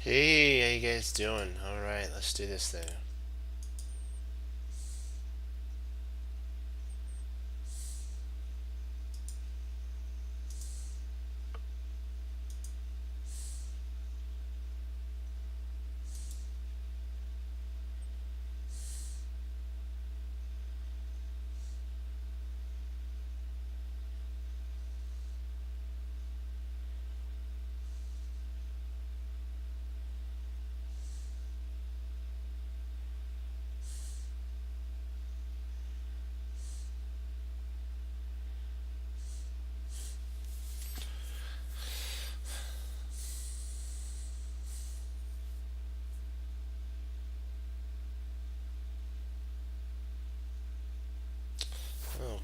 Hey, how you guys doing? Alright, let's do this thing.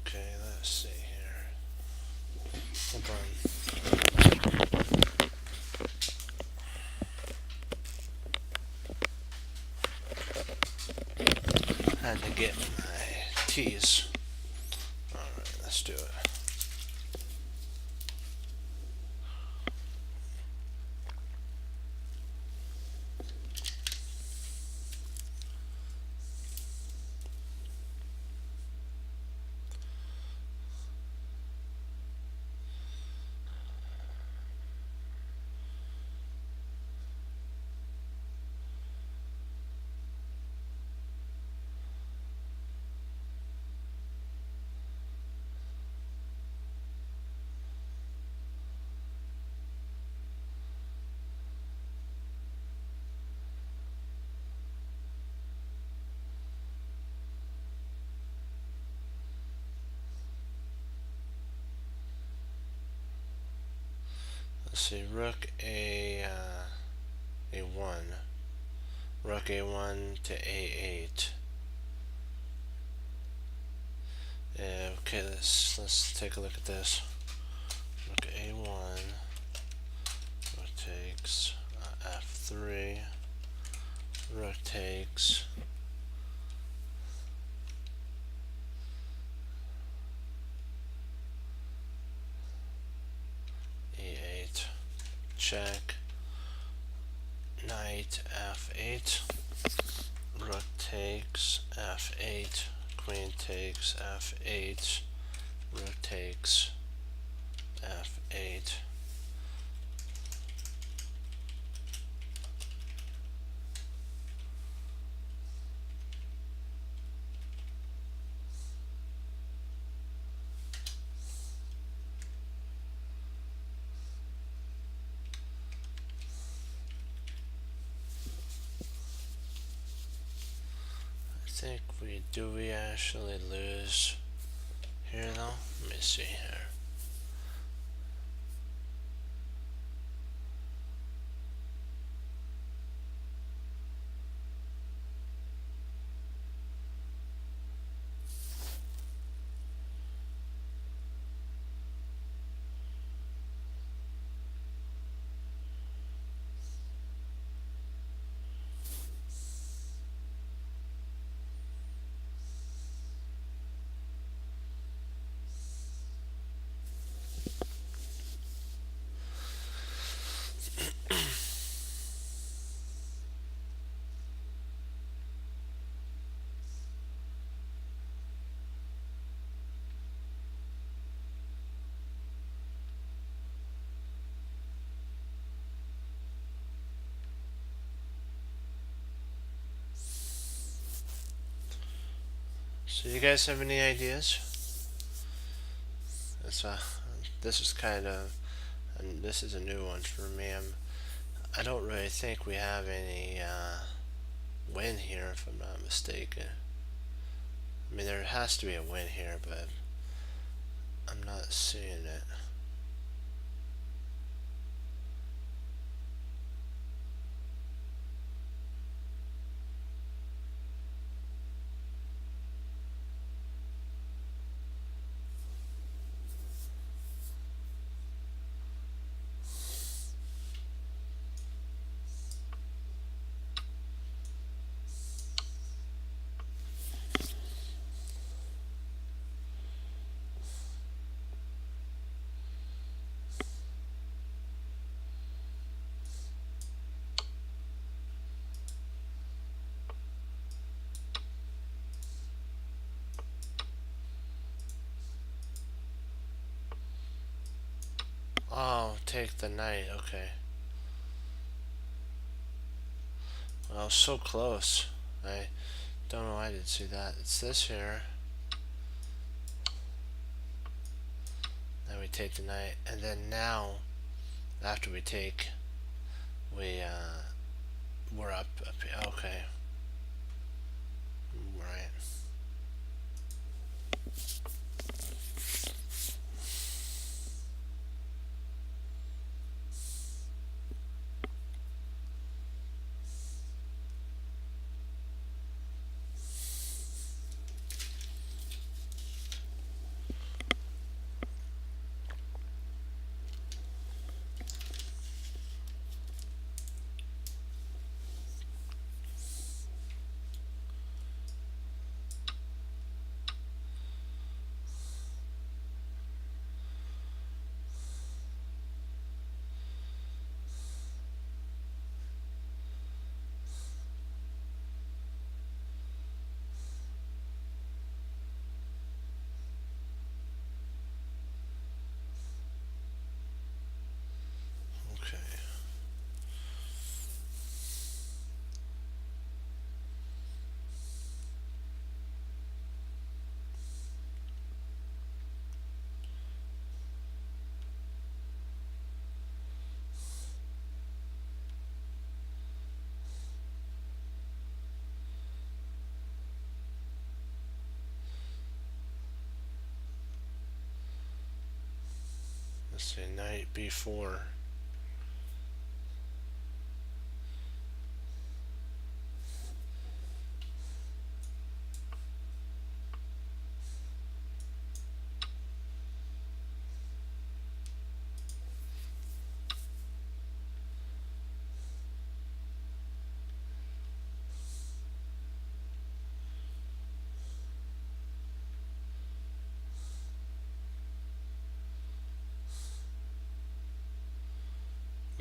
Okay, let's see here. Hold on. Had to get my keys. Alright, let's do it. Let's see, Rook A1. Rook A1 to A8. Yeah, okay, let's take a look at this. Rook A1. Rook takes F3. Rook takes E8. Check. Knight F8. Rook takes F8. Queen takes F8. Rook takes F8. I think we actually lose here though? Let me see here. So you guys have any ideas? It's this is kind of, and this is a new one for me. I don't really think we have any win here, if I'm not mistaken. I mean, there has to be a win here, but I'm not seeing it. Oh, take the knight. Okay. Well, so close. I don't know why I didn't see that. It's this here. Then we take the knight, and then now, after we take, we're up here. Okay. Right. Okay. Let's see, knight b4.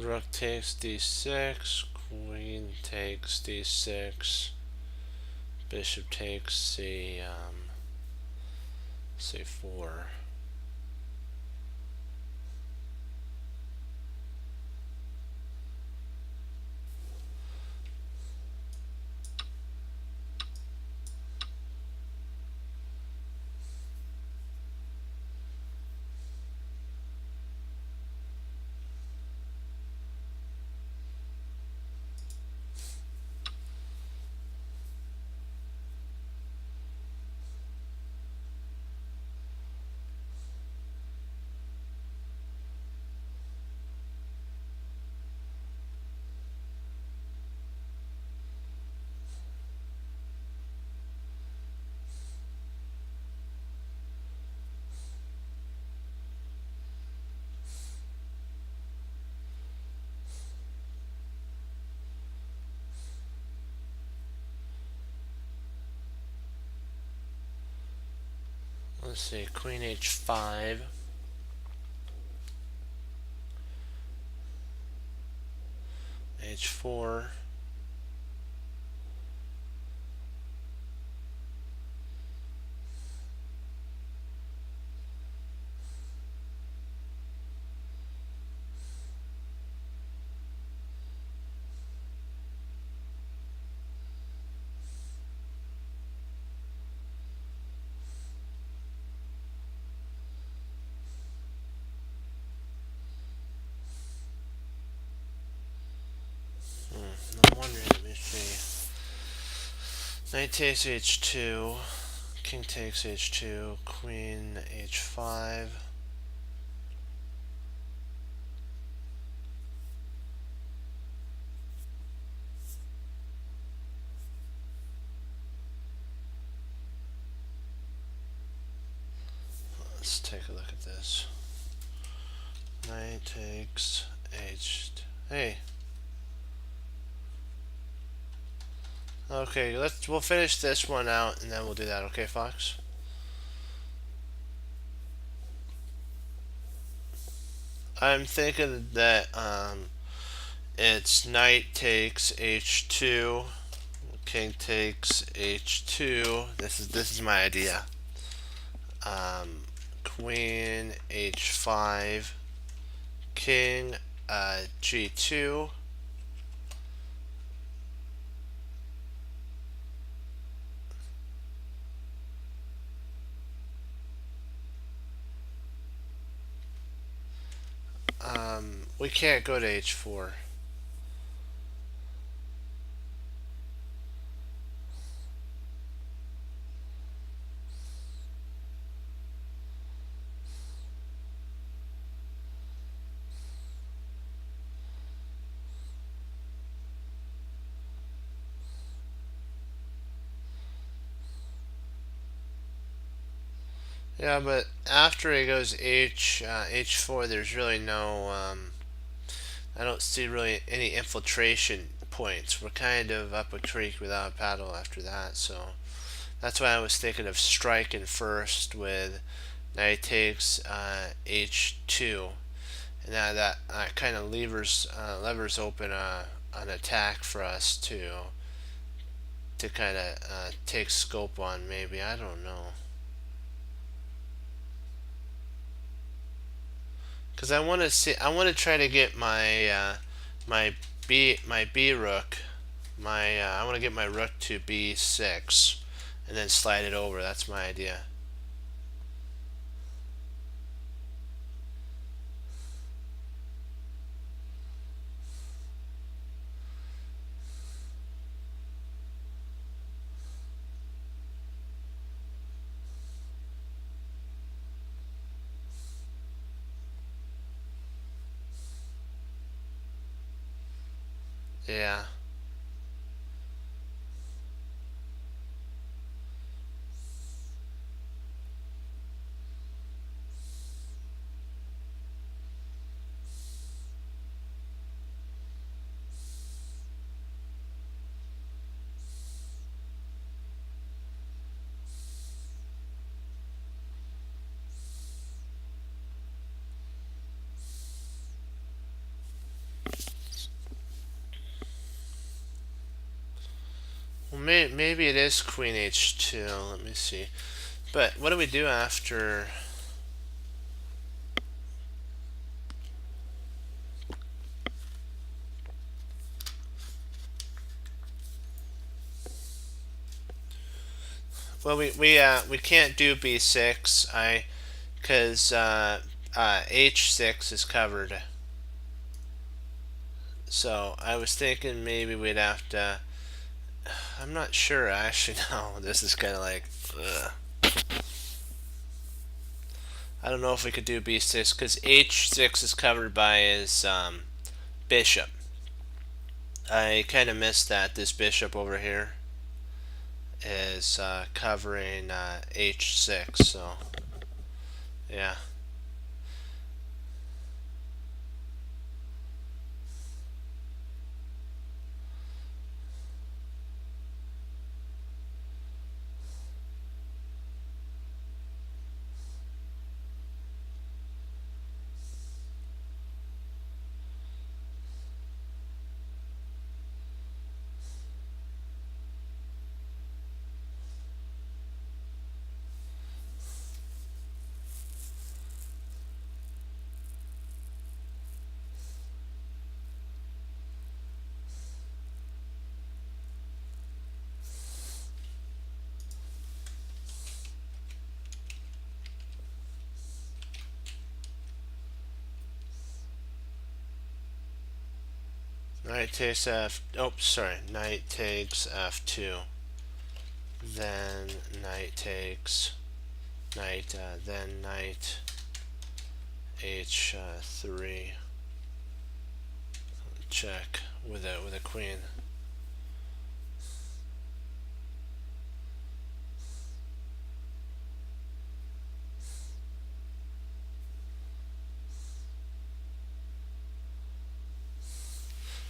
Rook takes d6. Queen takes d6. Bishop takes c4. Let's see, queen h5. h4. I'm wondering, let me see. Knight takes h2. King takes h2. Queen h5. Let's take a look at this. Knight takes h. Hey. Okay, we'll finish this one out and then we'll do that. Okay, Fox. I'm thinking that it's knight takes h2, king takes h2. This is my idea. Queen h5, king g2. We can't go to h4. Yeah, but after he goes h4, there's really no I don't see really any infiltration points. We're kind of up a creek without a paddle after that, so that's why I was thinking of striking first with knight takes h2, and now that kind of levers open an attack for us to kind of take scope on. Maybe, I don't know, because I want to try to get my B rook, I want to get my rook to b6 and then slide it over. That's my idea. Yeah. Well, maybe it is queen h2. Let me see. But what do we do after? Well, we can't do b6. Because h6 is covered. So I was thinking maybe we'd have to. I'm not sure actually. No, this is kind of like. Ugh. I don't know if we could do b6 because h6 is covered by his bishop. I kind of missed that this bishop over here is covering h6. So yeah. Knight takes f. Oh, sorry. Knight takes f2. Then knight takes knight. Then knight h3. Check with a queen.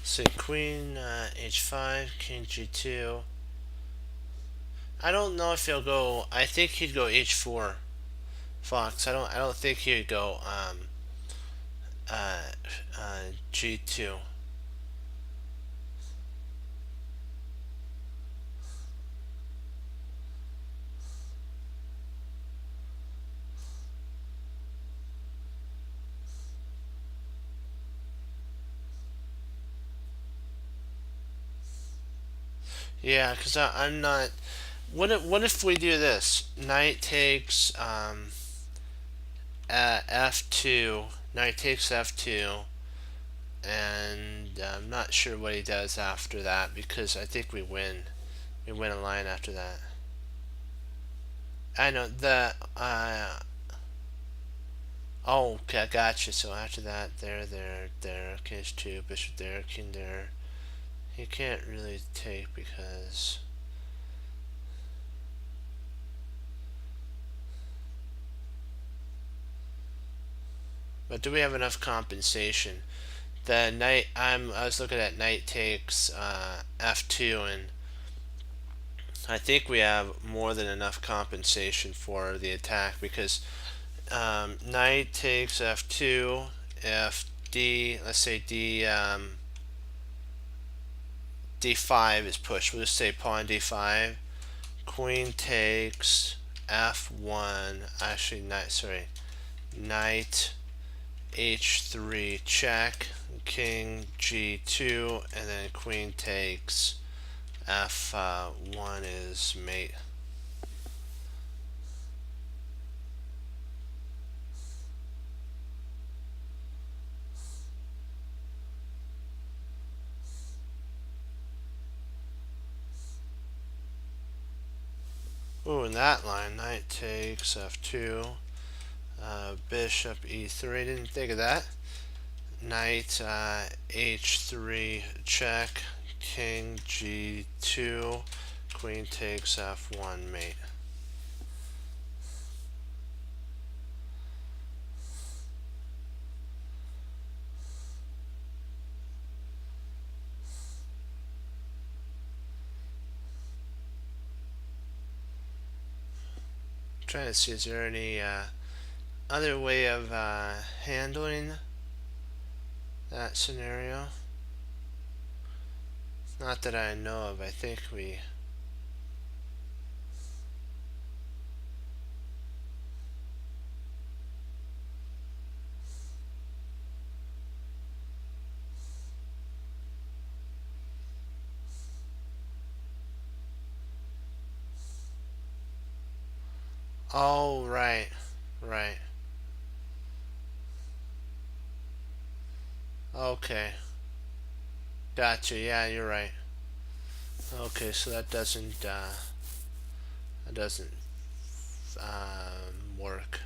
So queen h5, king g2. I don't know if he'll go. I think he'd go h4. Fox. I don't think he'd go uh, g2. Yeah, because I'm not. What if we do this? Knight takes f2. Knight takes f2, and I'm not sure what he does after that because I think we win. We win a line after that. I know the. Oh, okay, I gotcha. So after that, there. Cage two, bishop there, king there. He can't really take because. But do we have enough compensation? The knight. I was looking at knight takes f2, and I think we have more than enough compensation for the attack because knight takes f2. If d, let's say d5 is pushed. We'll just say pawn d5. Queen takes f1. Actually, knight h3 check. King g2, and then queen takes f1 is mate. Ooh, in that line, knight takes f2, bishop e3. Didn't think of that. Knight h3 check, king g2, queen takes f1 mate. Trying to see, is there any other way of handling that scenario? Not that I know of. I think we. Oh, right. Right. Okay. Gotcha. Yeah, you're right. Okay, so that doesn't work.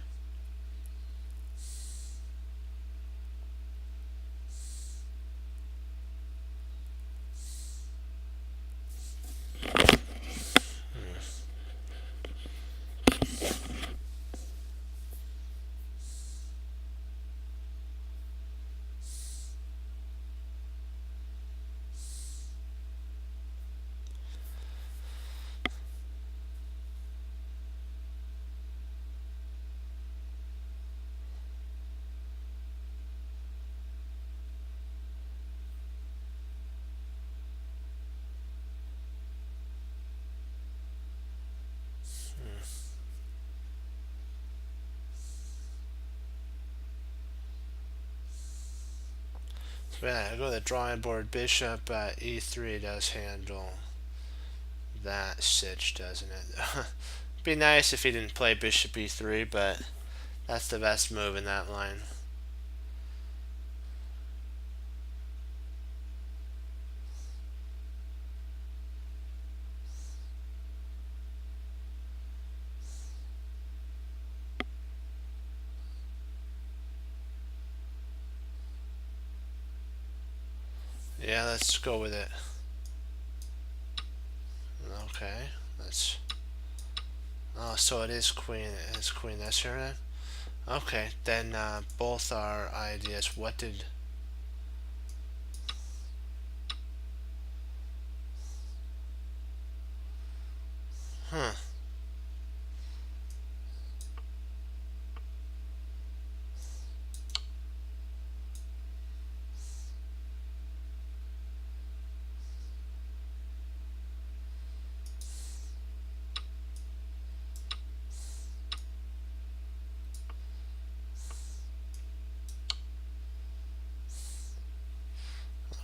So yeah, I go to the drawing board. Bishop e3 does handle that sitch, doesn't it? Be nice if he didn't play bishop e3, but that's the best move in that line. Yeah, let's go with it. Okay, let's. Oh, so it is queen. It's queen. That's here then. Okay, then both our ideas. What did? Huh.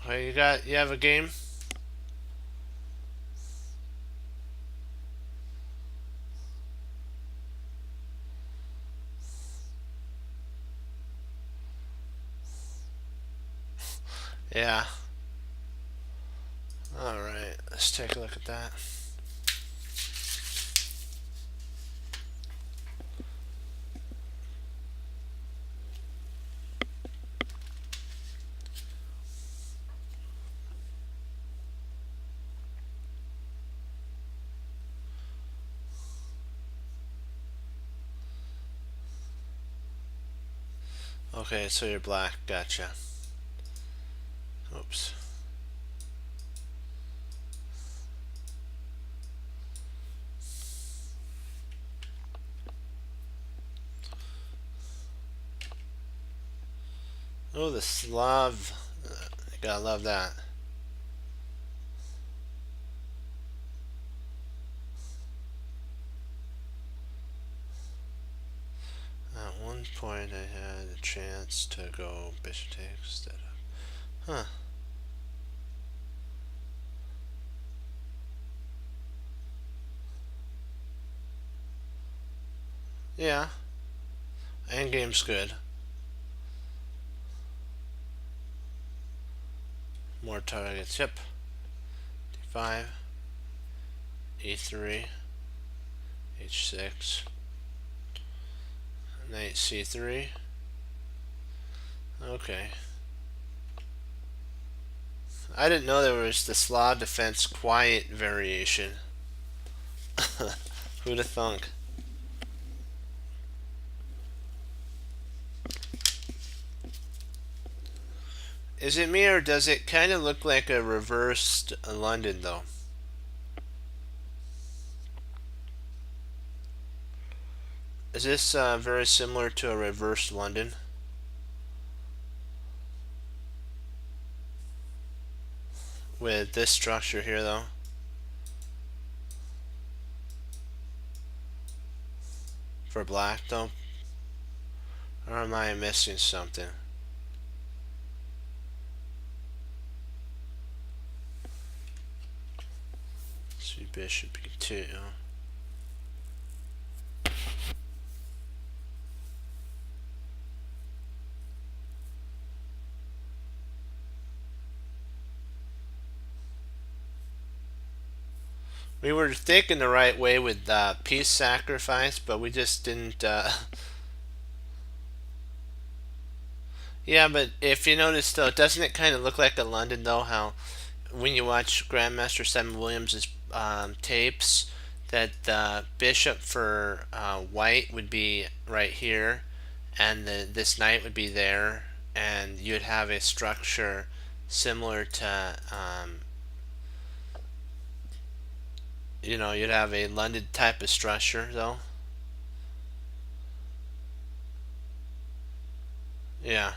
Okay, you have a game. Yeah. Alright, let's take a look at that. Okay, so you're black. Gotcha. Oops. Oh, the Slav. You gotta love that. At one point, I had a chance to go bishop takes instead of. Huh. Yeah. Endgame's good. More targets. Yep. D5. E3. H6. Knight C3. Okay. I didn't know there was the Slav defense quiet variation. Who'd have thunk? Is it me or does it kind of look like a reversed London though? Is this very similar to a reversed London? With this structure here though? For black though? Or am I missing something? See bishop E2. We were thinking the right way with piece sacrifice, but we just didn't. Yeah, but if you notice though, doesn't it kind of look like a London though? How when you watch Grandmaster Simon Williams' tapes, that the bishop for white would be right here, and this knight would be there, and you'd have a structure similar to, you'd have a London type of structure though. Yeah.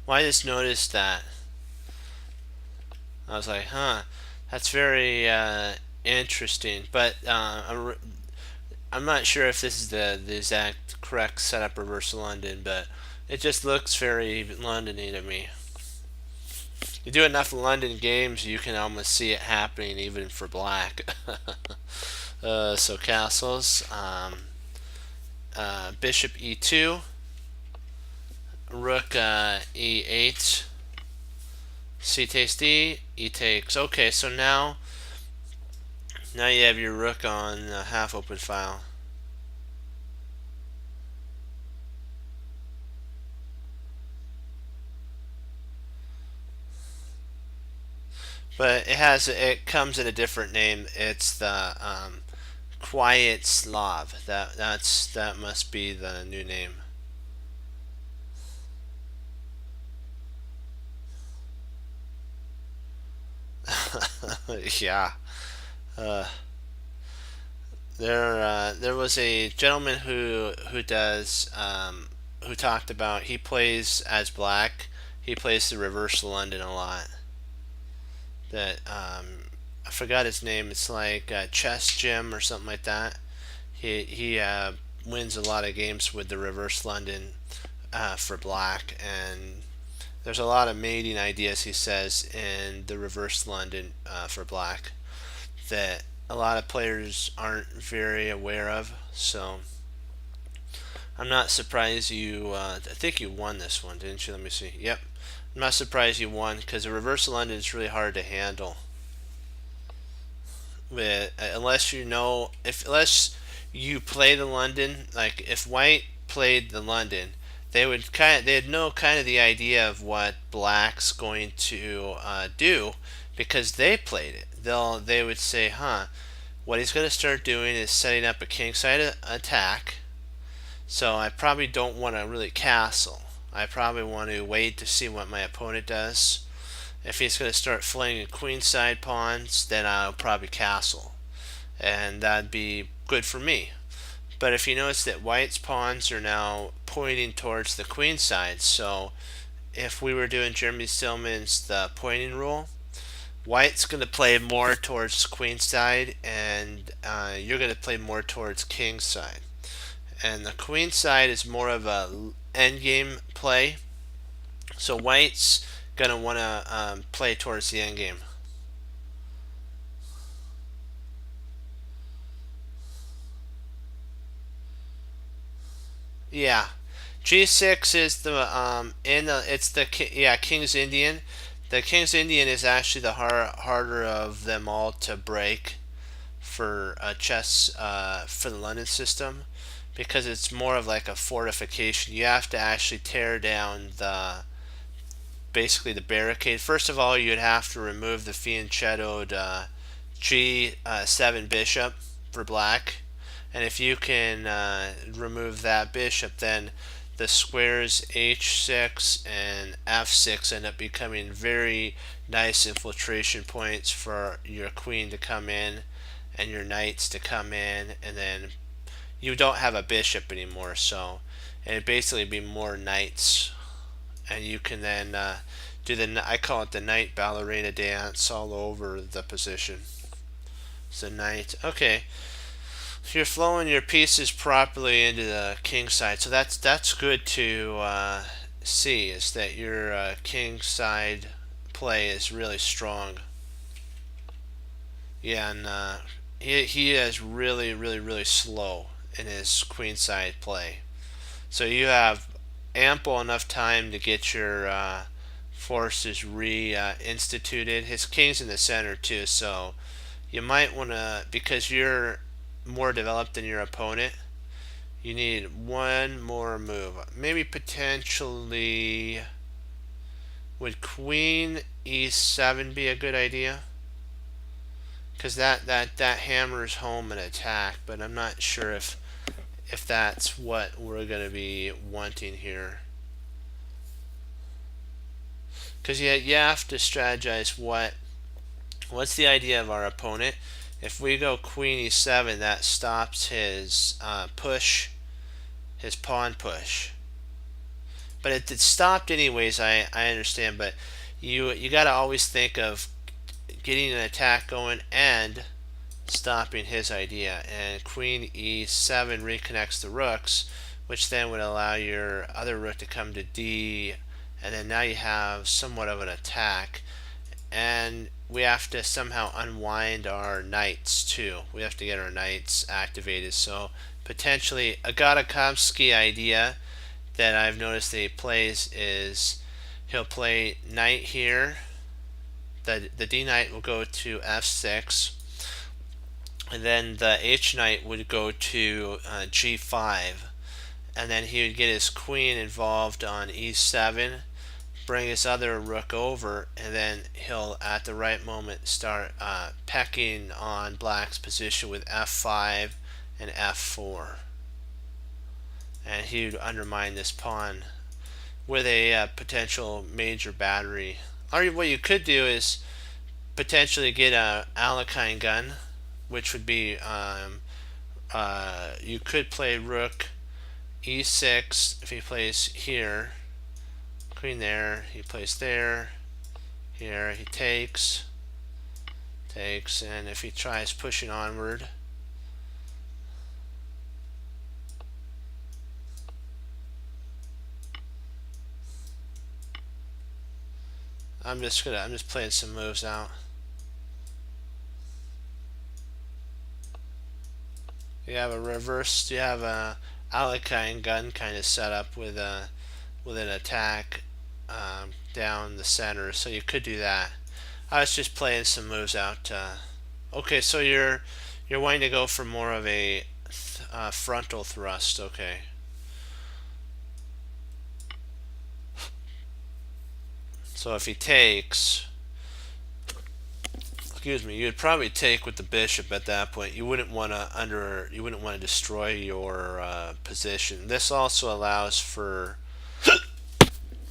Well, I just noticed that. I was like, huh, that's very interesting. But I'm not sure if this is the exact correct setup reverse London, but it just looks very Londony to me. You do enough London games, you can almost see it happening even for black. So castles, bishop e2, rook e8, c takes d, e takes. Okay, so now you have your rook on half open file. But it comes in a different name. It's the Quiet Slav. That must be the new name. Yeah. Uh, there was a gentleman who talked about he plays as black. He plays the reverse London a lot. That I forgot his name. It's like Chess Jim or something like that. He wins a lot of games with the reverse London for black, and there's a lot of mating ideas he says in the reverse London for black that a lot of players aren't very aware of. So I'm not surprised you. I think you won this one, didn't you? Let me see. Yep. I'm not surprised you won because the reverse of London is really hard to handle. With unless you know if unless you play the London, like if White played the London, they'd know kind of the idea of what Black's going to do because they played it. They would say, huh, what he's going to start doing is setting up a kingside attack. So I probably don't want to really castle. I probably want to wait to see what my opponent does. If he's going to start flinging queenside pawns, then I'll probably castle, and that'd be good for me. But if you notice that White's pawns are now pointing towards the queen side, so if we were doing Jeremy Stillman's the pointing rule, White's going to play more towards queen side, and you're going to play more towards king side. And the queen side is more of a endgame play, so White's going to want to play towards the endgame. Yeah, G6 is the in the it's the yeah King's Indian. The King's Indian is actually the harder of them all to break for chess for the London system because it's more of like a fortification. You have to actually tear down the basically the barricade. First of all, you'd have to remove the fianchettoed G7 bishop for black, and if you can remove that bishop, then the squares h6 and f6 end up becoming very nice infiltration points for your queen to come in and your knights to come in, and then you don't have a bishop anymore, so and it basically be more knights, and you can then do the I call it the knight ballerina dance all over the position. So knight, okay. So you're flowing your pieces properly into the king side, so that's good to see is that your king side play is really strong. Yeah, and he is really slow in his queen side play. So you have ample enough time to get your forces re-instituted. His king's in the center too, so you might want to, because you're more developed than your opponent, you need one more move. Maybe potentially, would queen e7 be a good idea? Because that hammers home an attack, but I'm not sure if that's what we're going to be wanting here. Because you have to strategize what's the idea of our opponent. If we go queen e7, that stops his push, his pawn push. But it stopped anyways, I understand, but you got to always think of getting an attack going and stopping his idea. And queen e7 reconnects the rooks, which then would allow your other rook to come to d, and then now you have somewhat of an attack. And we have to somehow unwind our knights too. We have to get our knights activated. So potentially a Gadakovsky idea that I've noticed that he plays is he'll play knight here. The d knight will go to f6, and then the h knight would go to g5, and then he would get his queen involved on e7, bring his other rook over, and then he'll at the right moment start pecking on black's position with f5 and f4, and he would undermine this pawn with a potential major battery. Or what you could do is potentially get a Alekhine gun, which would be you could play rook e6 if he plays here, queen there, he plays there, here he takes, and if he tries pushing onward, I'm just playing some moves out. You have a Alekhine gun kind of set up with an attack down the center, so you could do that. I was just playing some moves out. Okay, so you're wanting to go for more of a frontal thrust. Okay. So if he takes, excuse me, you'd probably take with the bishop at that point. You wouldn't want to you wouldn't want to destroy your position. This also allows for,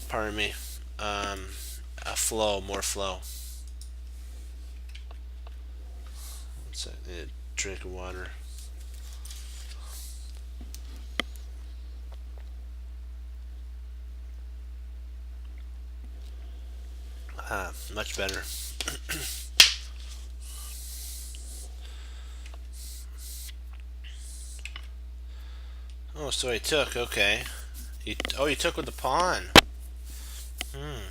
pardon me, um, a flow, more flow. Let's need a drink of water. Much better. Oh, so he took. Okay. He took with the pawn. Hmm.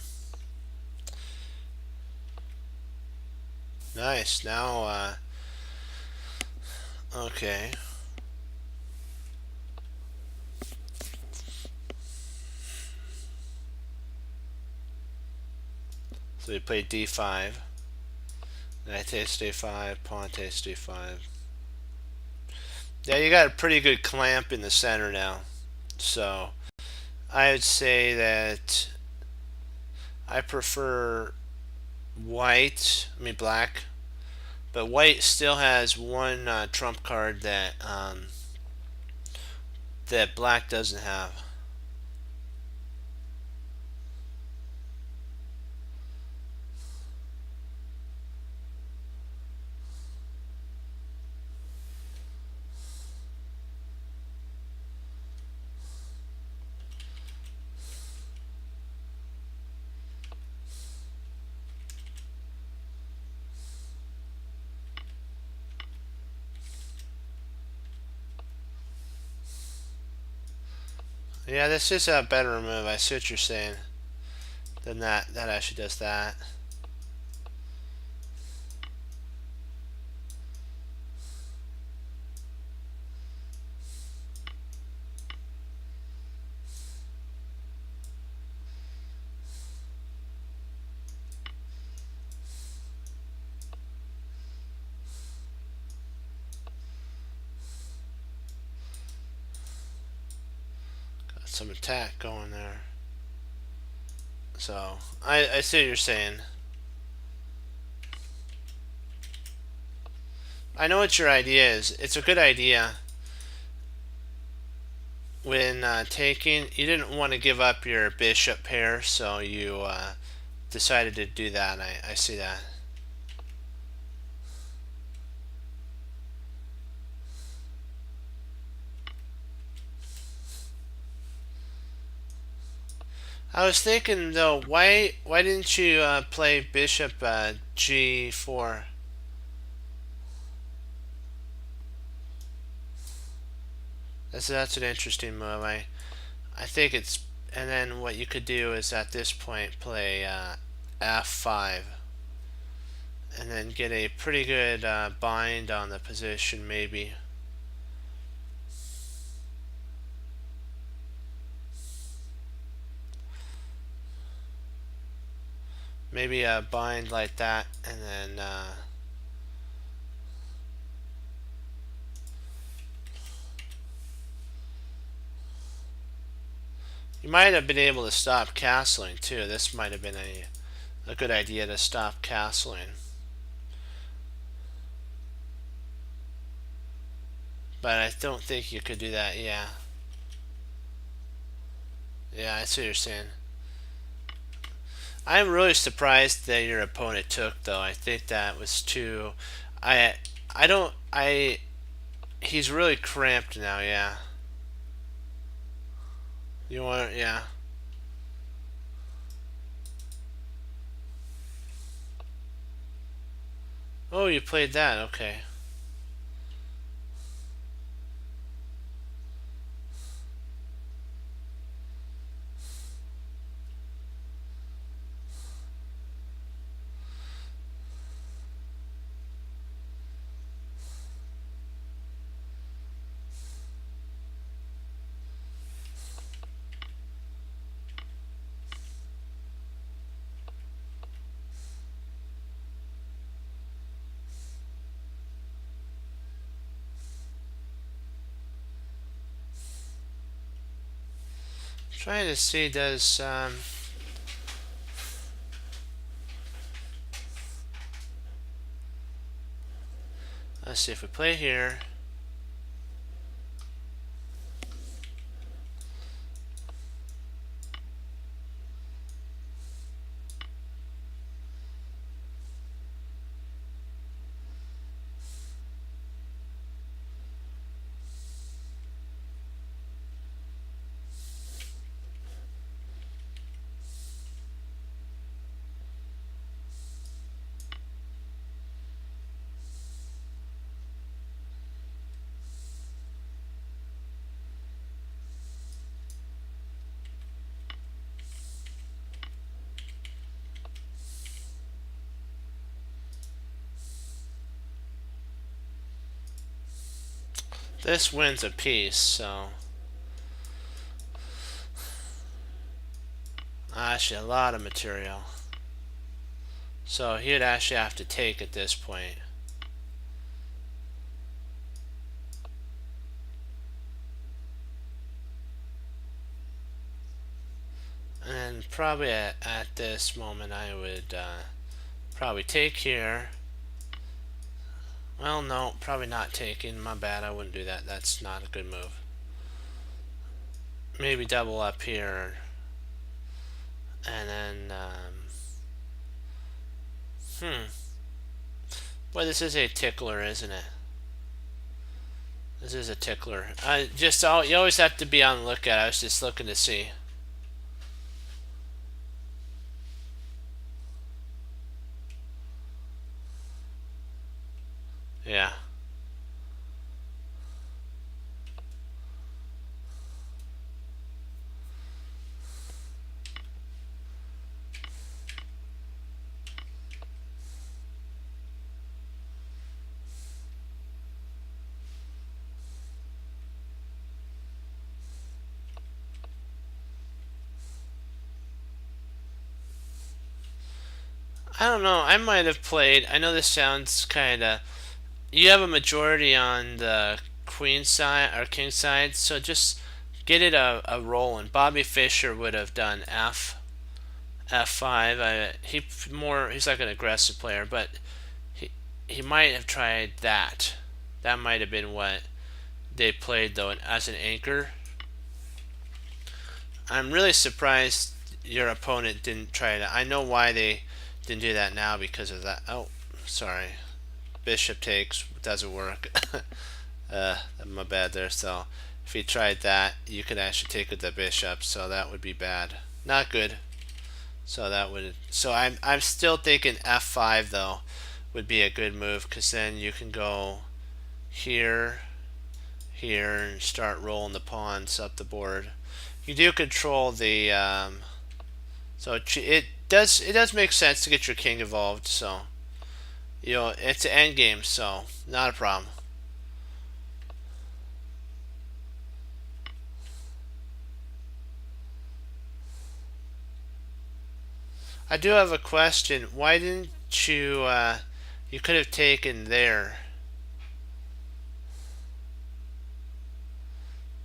Nice. Now, okay. So he played d5. Knight takes d5. Pawn takes d5. Yeah, you got a pretty good clamp in the center now. So I would say that I prefer black, but white still has one trump card that that black doesn't have. Yeah, this is a better move. I see what you're saying. Than that. That actually does that. Got some attack going there. So I see what you're saying. I know what your idea is. It's a good idea. When taking, you didn't want to give up your bishop pair, so you decided to do that. I see that. I was thinking though, why didn't you play bishop g4? That's an interesting move. I think it's, and then what you could do is at this point play f5, and then get a pretty good bind on the position maybe. Maybe a bind like that, and then you might have been able to stop castling too. This might have been a good idea to stop castling. But I don't think you could do that, yeah. Yeah, I see what you're saying. I'm really surprised that your opponent took though. I think that was too I I don't I he's really cramped now, yeah. You want, yeah. Oh, you played that, okay. Trying to see, does let's see if we play here. This wins a piece, so actually a lot of material. So he'd actually have to take at this point. And probably at this moment I would probably take here. Well, no, probably not taking. My bad, I wouldn't do that. That's not a good move. Maybe double up here. And then, Boy, this is a tickler, isn't it? This is a tickler. You always have to be on the lookout. I was just looking to see. Yeah. I don't know. I might have played. I know this sounds kind of. You have a majority on the queen side or king side, so just get it a rolling. Bobby Fischer would have done f5. He's like an aggressive player, but he might have tried that. That might have been what they played though as an anchor. I'm really surprised your opponent didn't try that. I know why they didn't do that now because of that. Oh, sorry. Bishop takes, doesn't work. My bad there. So if he tried that, you could actually take with the bishop, so that would be bad. Not good. So I'm still thinking f5 though would be a good move, because then you can go here, here, and start rolling the pawns up the board. You do control the so it does make sense to get your king involved. So it's an end game, so not a problem. I do have a question. Why didn't you you could have taken there.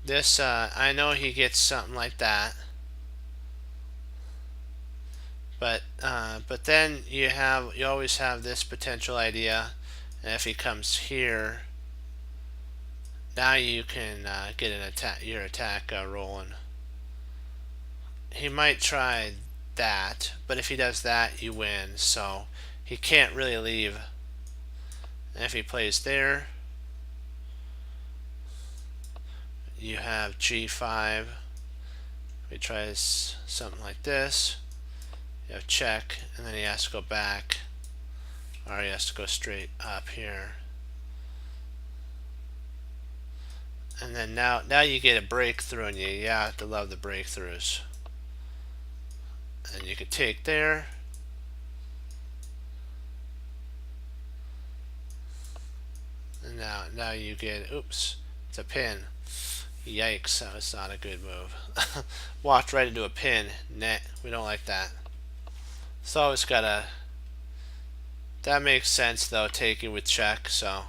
This I know he gets something like that. But then you always have this potential idea, and if he comes here, now you can get your attack rolling. He might try that, but if he does that, you win. So he can't really leave. And if he plays there, you have g5. If he tries something like this, you have check, and then he has to go back, or he has to go straight up here. And then now you get a breakthrough, and you have to love the breakthroughs. And you could take there. And now you get, oops, it's a pin. Yikes, that was not a good move. Walked right into a pin. Nah, we don't like that. So it's gotta, that makes sense though, taking with check, so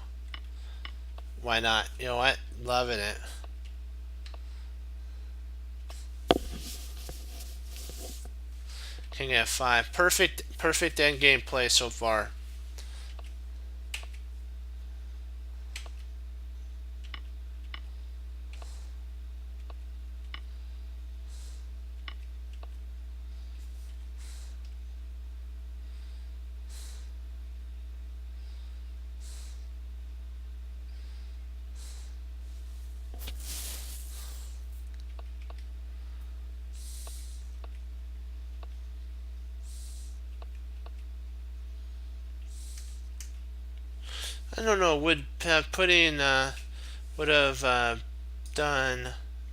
why not? You know what? Loving it. King f5. Perfect end game play so far. I don't know. Would have done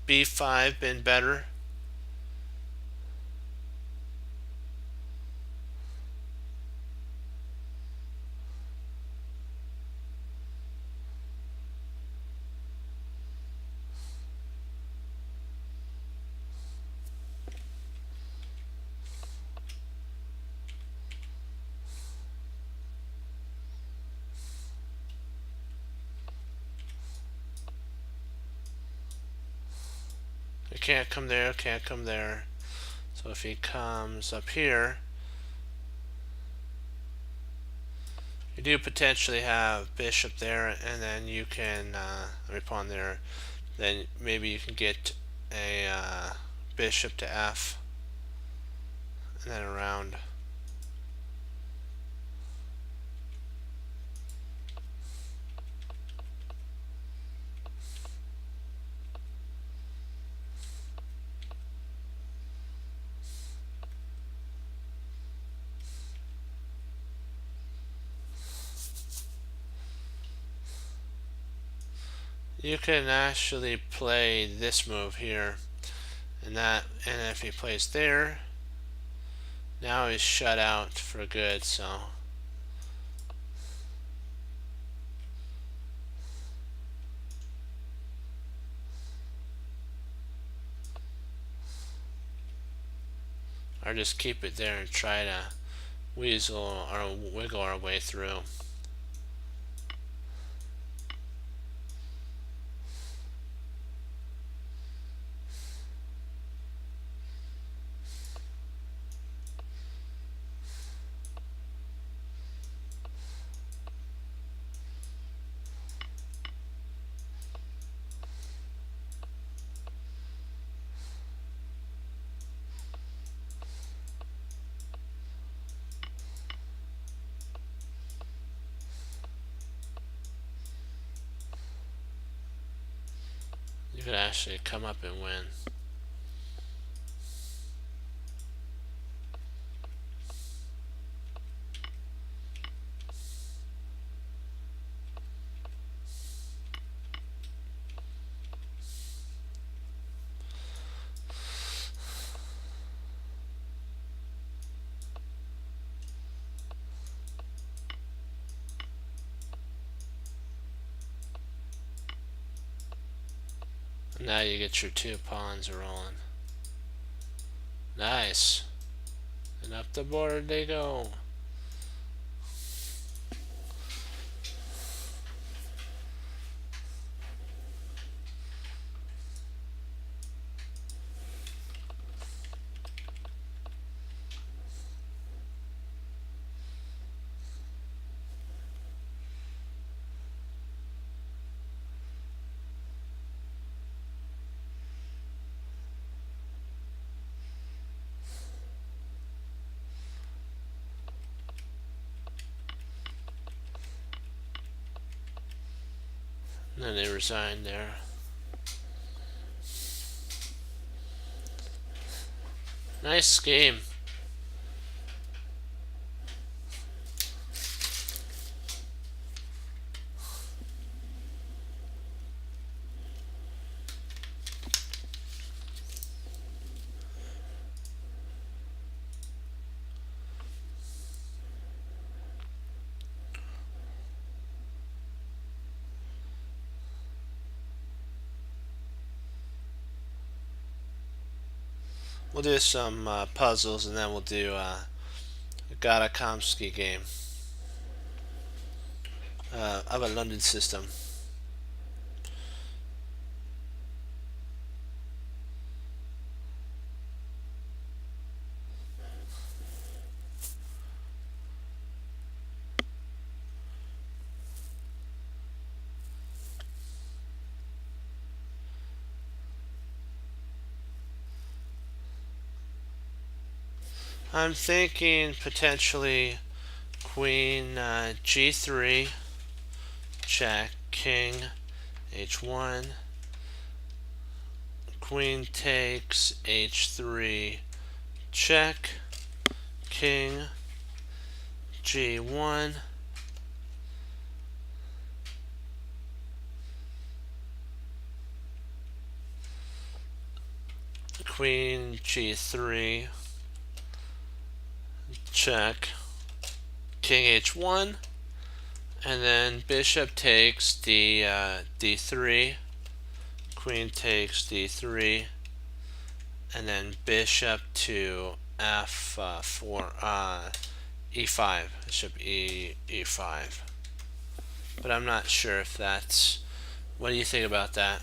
b5 been better? It can't come there. Can't come there. So if he comes up here, you do potentially have bishop there, and then you can, pawn there. Then maybe you can get a bishop to f, and then around. You can actually play this move here, and if he plays there, now he's shut out for good. So or just keep it there and try to weasel or wiggle our way through. You could actually come up and win. Now you get your two pawns rolling. Nice. And up the board they go. And then they resigned there. Nice game. We'll do some puzzles, and then we'll do a Gadakomsky game of a London system. I'm thinking potentially queen g3, check, king h1, queen takes h3, check, king g1, queen g3, check, king h1, and then bishop takes d3, queen takes d3, and then bishop to f4, e5, bishop e5. But I'm not sure if that's. What do you think about that?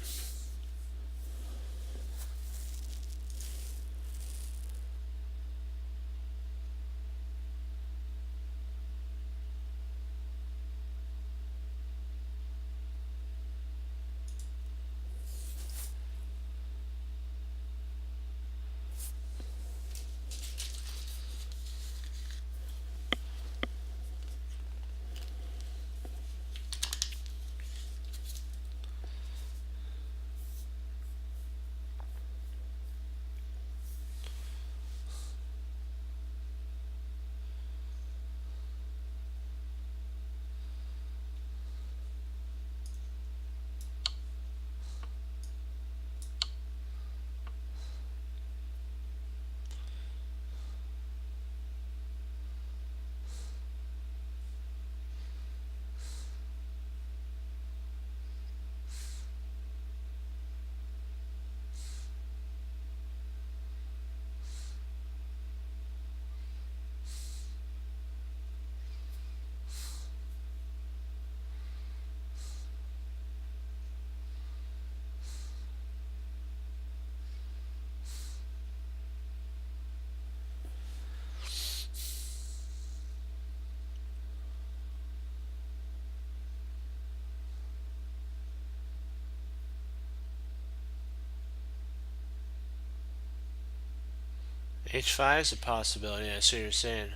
h5 is a possibility. I see what you're saying.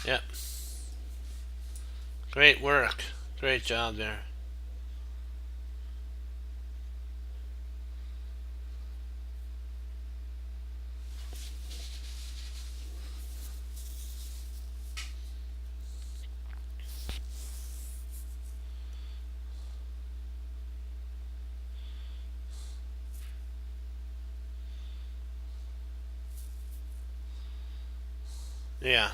Yep. Great work. Great job there. Yeah.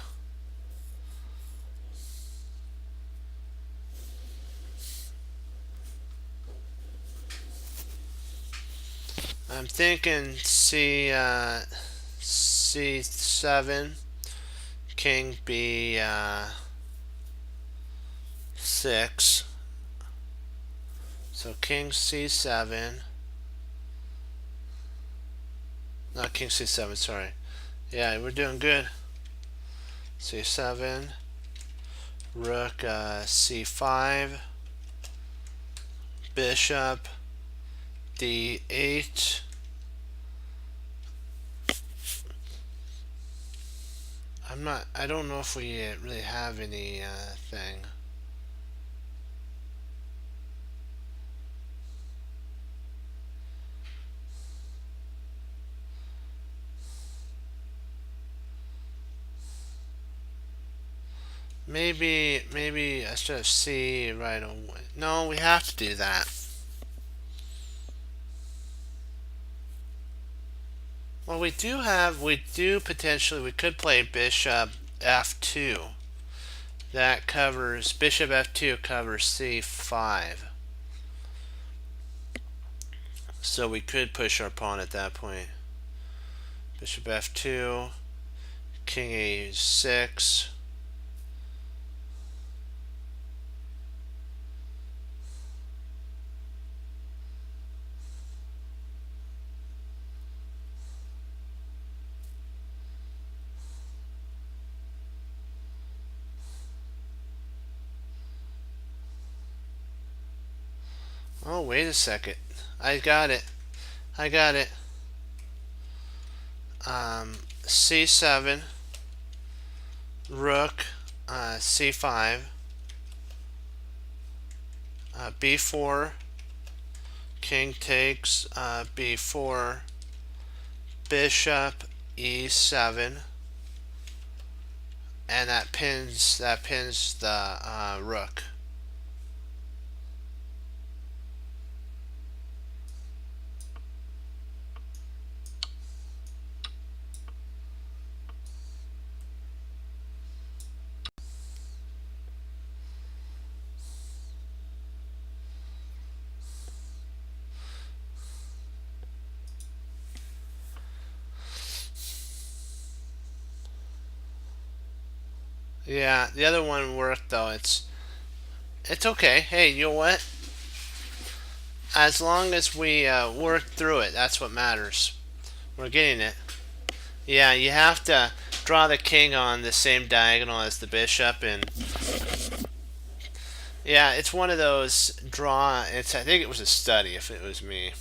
I'm thinking c7, king b6. So king c7. Not king c7, sorry. Yeah, we're doing good. c7, rook c5, bishop d8. I don't know if we really have any thing. Maybe I should have C right away. No, we have to do that. Well, we do potentially, we could play bishop f2. That covers, bishop f2 covers c5. So we could push our pawn at that point. Bishop f2, king a6. Oh, wait a second. I got it. I got it. C7, rook, C5, B4, king takes, B4, bishop, E7, and that pins the rook. Yeah, the other one worked though. It's okay. Hey, you know what? As long as we work through it, that's what matters. We're getting it. Yeah, you have to draw the king on the same diagonal as the bishop, and yeah, it's one of those draw. I think it was a study if it was me.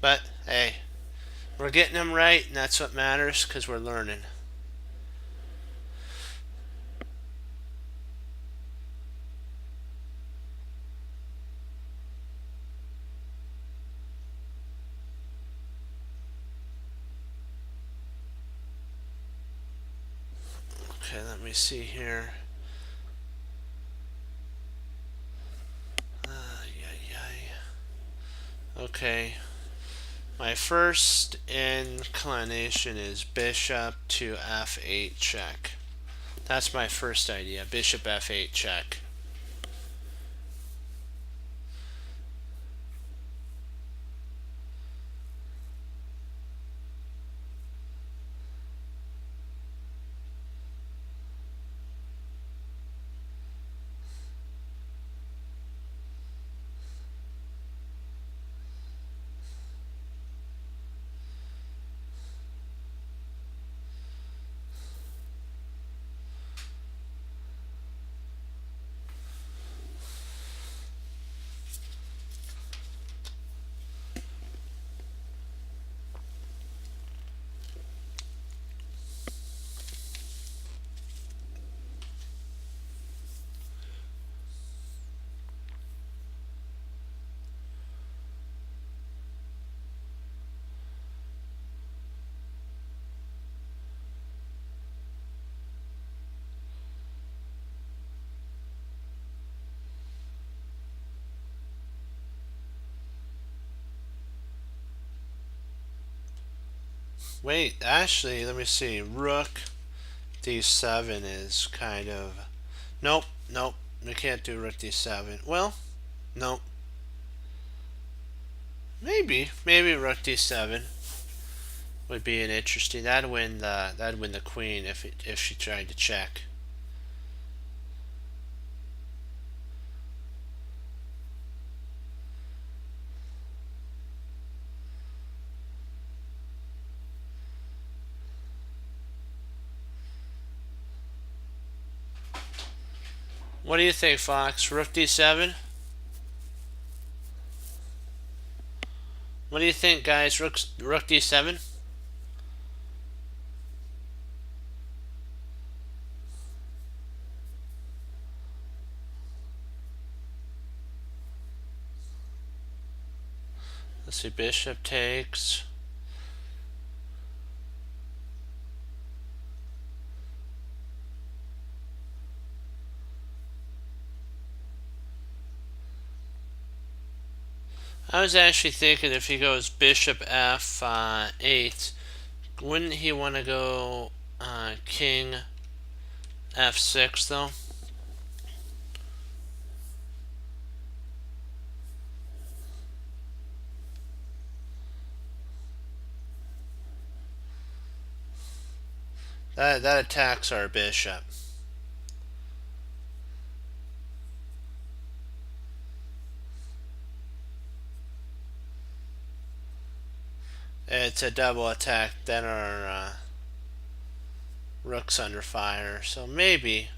But hey, we're getting them right, and that's what matters because we're learning. Okay, let me see here. Okay, my first inclination is bishop to f8 check. That's my first idea. Bishop f8 check. Wait, actually, let me see. Rook d7 is kind of. Nope, nope. We can't do rook d7. Well, nope. Maybe rook d7 would be an interesting. That'd win the queen if she tried to check. What do you think, Fox? Rook d7? What do you think, guys? Rook d7? Let's see. Bishop takes. I was actually thinking if he goes bishop f8, wouldn't he want to go king f6 though? That attacks our bishop. It's a double attack. Then our rook's under fire. So maybe.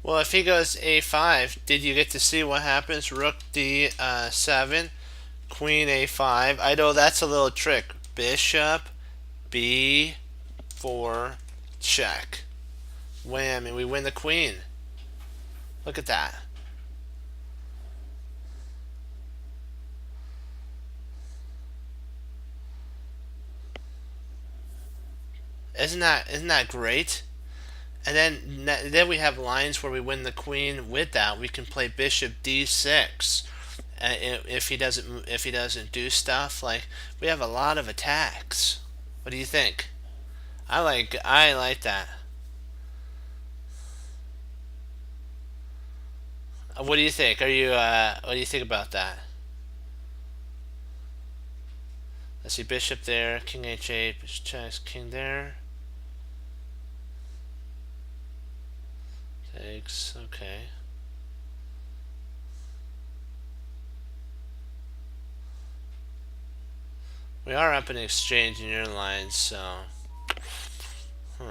Well, if he goes a5, did you get to see what happens? Rook d7, queen a5. I know that's a little trick. Bishop b4 check. Wham, and we win the queen. Look at that. Isn't that great? And then we have lines where we win the queen with that. We can play bishop d6. If he doesn't do stuff, like, we have a lot of attacks. What do you think? I like that. What do you think? What do you think about that? Let's see, bishop there, king h8, bishop checks, king there. Takes, okay. We are up in exchange in your lines, so. Huh.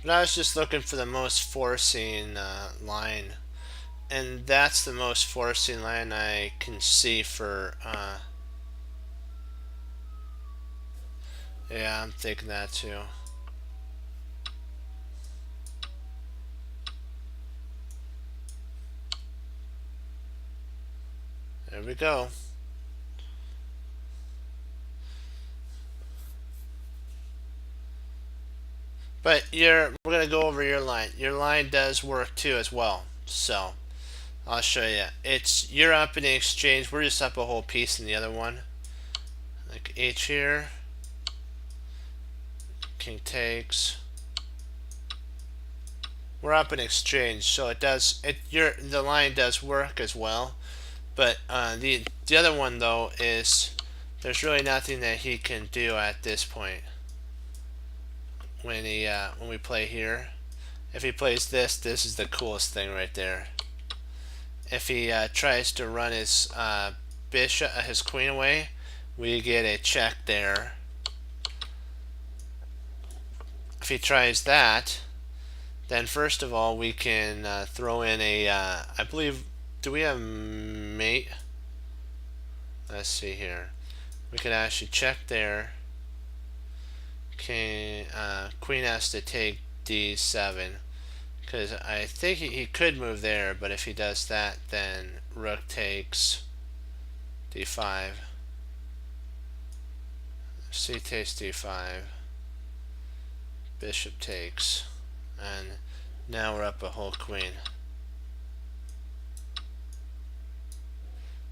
But I was just looking for the most forcing line. And that's the most forcing line I can see for. Yeah, I'm thinking that too. There we go. But we're gonna go over your line. Your line does work too as well. So I'll show you. You're up in the exchange. We're just up a whole piece in the other one. Like H here. King takes. We're up in exchange, so the line does work as well. But the other one though is there's really nothing that he can do at this point when we play here. If he plays this is the coolest thing right there. If he tries to run his his queen away, we get a check there. If he tries that, then first of all we can throw in I believe, do we have mate? Let's see here. We could actually check there. Queen has to take d7 because I think he could move there, but if he does that, then rook takes d5. C takes d5. Bishop takes, and now we're up a whole queen.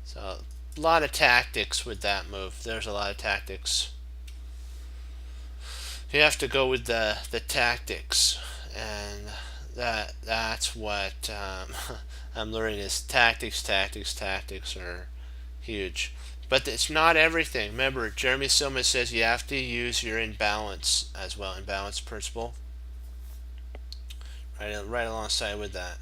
So a lot of tactics with that move. There's a lot of tactics. You have to go with the tactics, and that's what I'm learning is tactics are huge. But it's not everything. Remember, Jeremy Silman says you have to use your imbalance as well, imbalance principle, right alongside with that.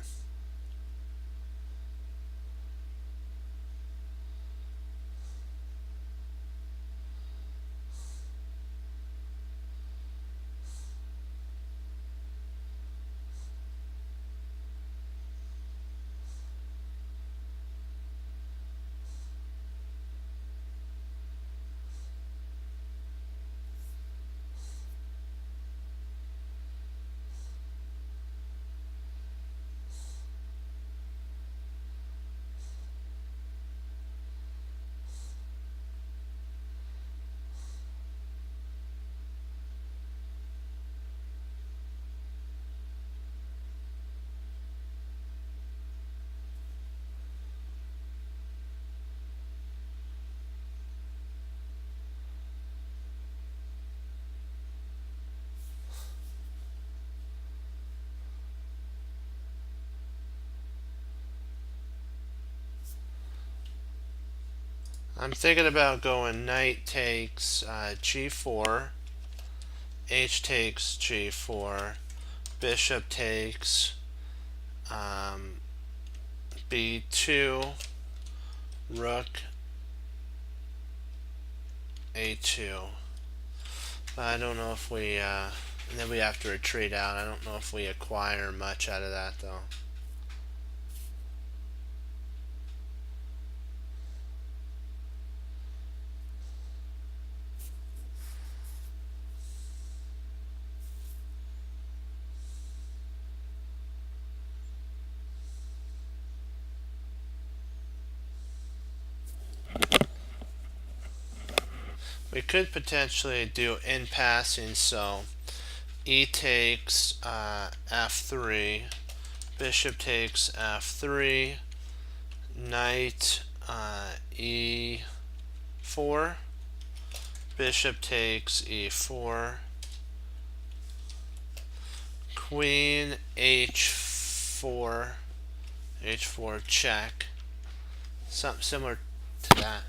I'm thinking about going knight takes g4, h takes g4, bishop takes b2, rook a2. But I don't know if we, and then we have to retreat out. I don't know if we acquire much out of that though. We could potentially do in passing, so e takes f3, bishop takes f3, knight e4, bishop takes e4, queen h4, h4 check, something similar to that.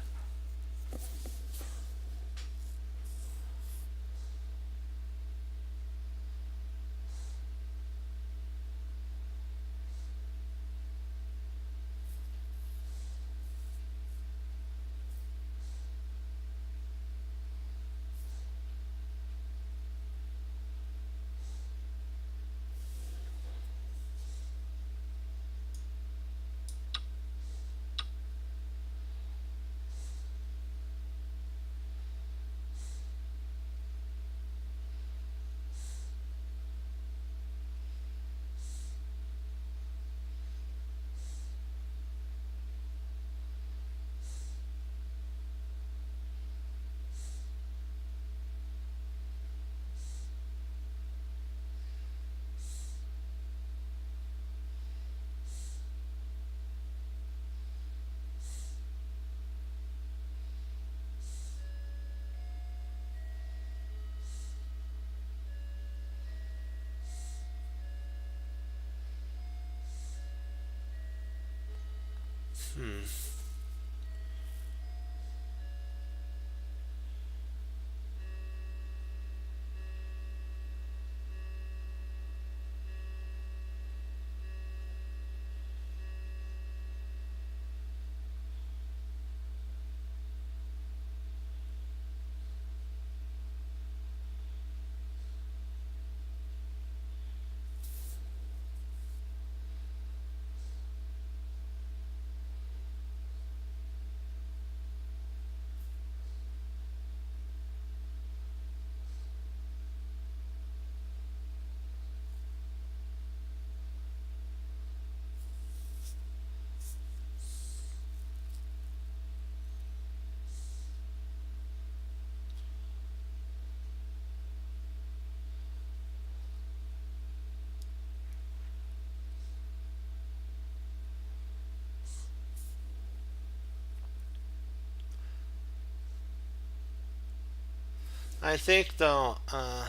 I think though, let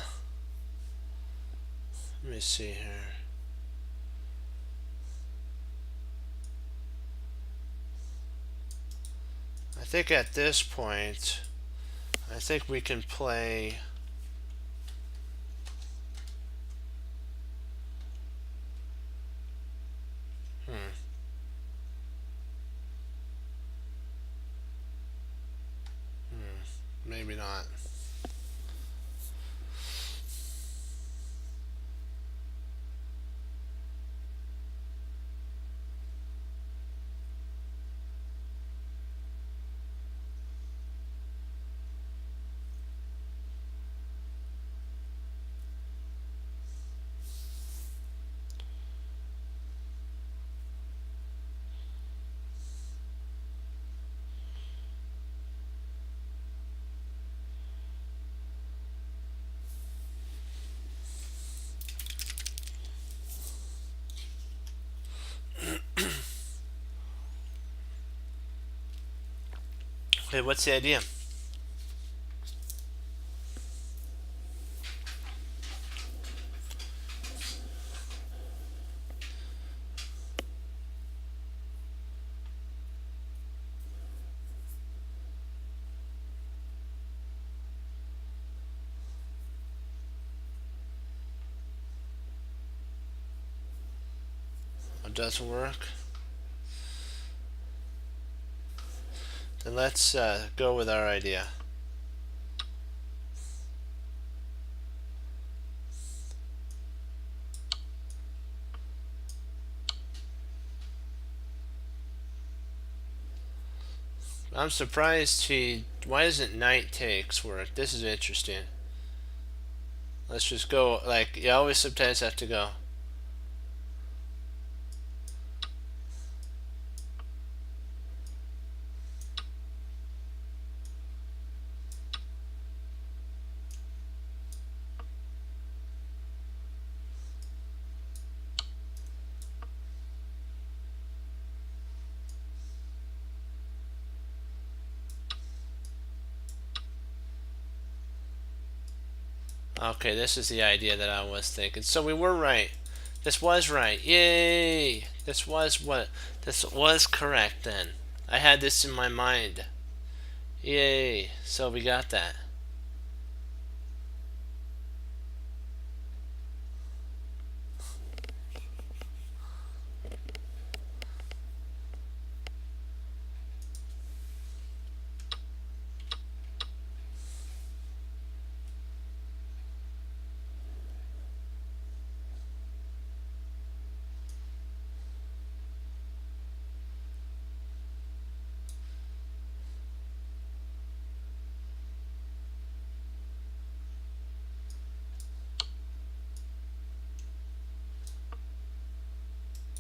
me see here. I think at this point, I think we can play. Maybe not. Okay, what's the idea? It doesn't work. And let's go with our idea. I'm surprised why doesn't night takes work? This is interesting. Let's just go, like, you always sometimes have to go. Okay, this is the idea that I was thinking. So we were right. This was right. Yay! This was correct then. I had this in my mind. Yay! So we got that.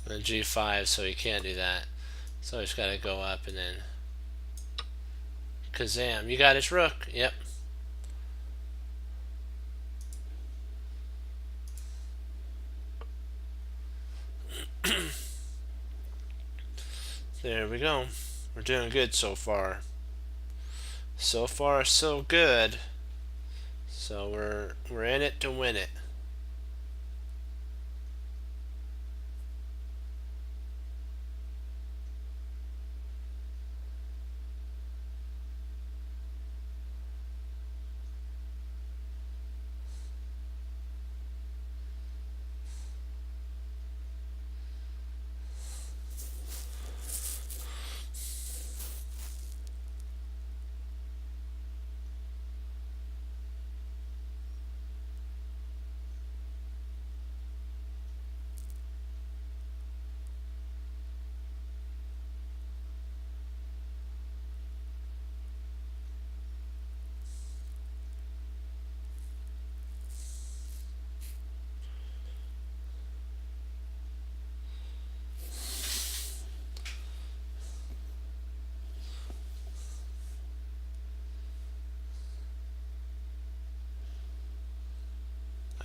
And G5, so he can't do that. So he's got to go up and then Kazam. You got his rook. Yep. There we go. We're doing good so far. So far, so good. So we're in it to win it.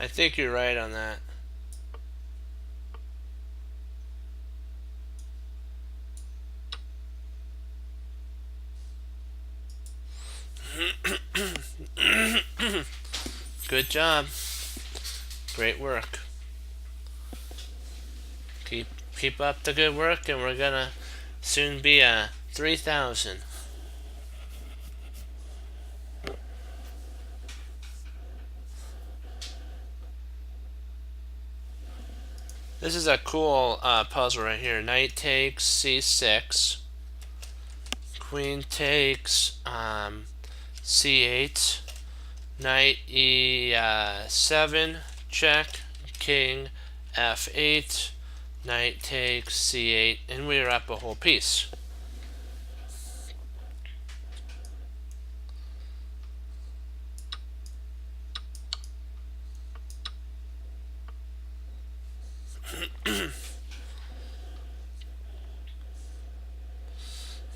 I think you're right on that. Good job. Great work. Keep up the good work, and we're gonna soon be 3,000. This is a cool puzzle right here. Knight takes c6. Queen takes c8. Knight e7. Check. King f8. Knight takes c8. And we're up a whole piece.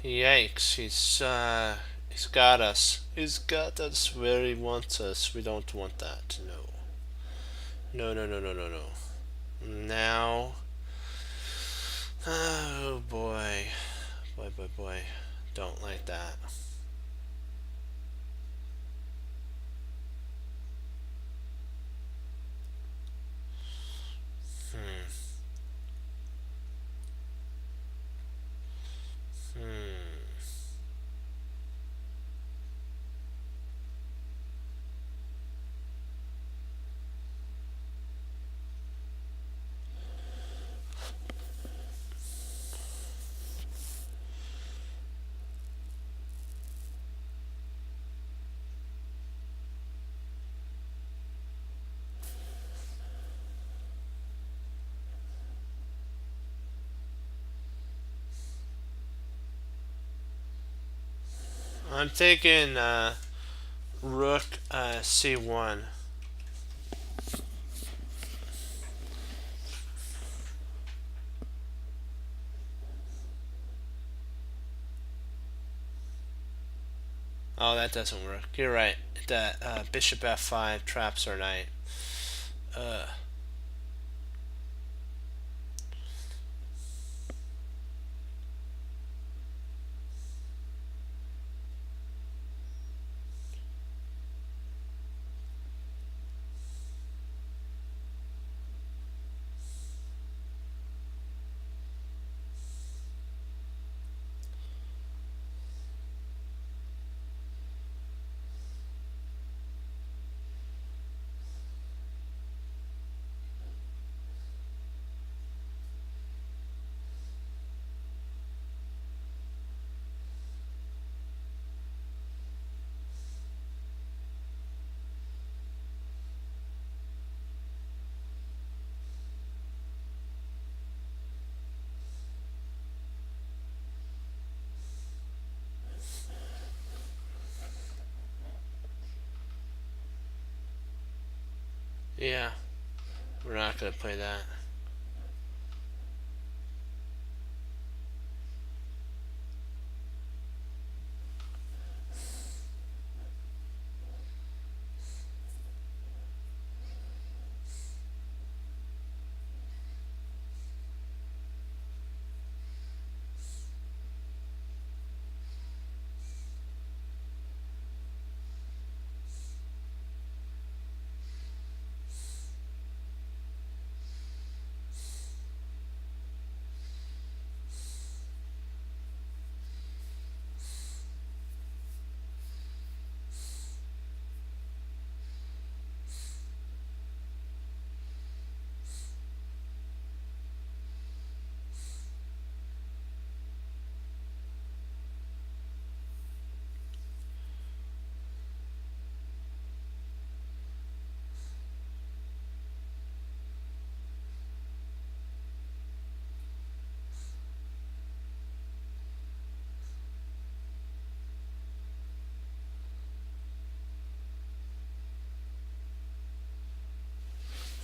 Yikes, he's got us. He's got us where he wants us. We don't want that. No. No, no, no, no, no, no. Now. Oh boy. Boy, boy, boy. Don't like that. Hmm. Hmm. I'm thinking rook c1. Oh, that doesn't work. You're right. That bishop f5 traps our knight. Uh, yeah, we're not gonna play that.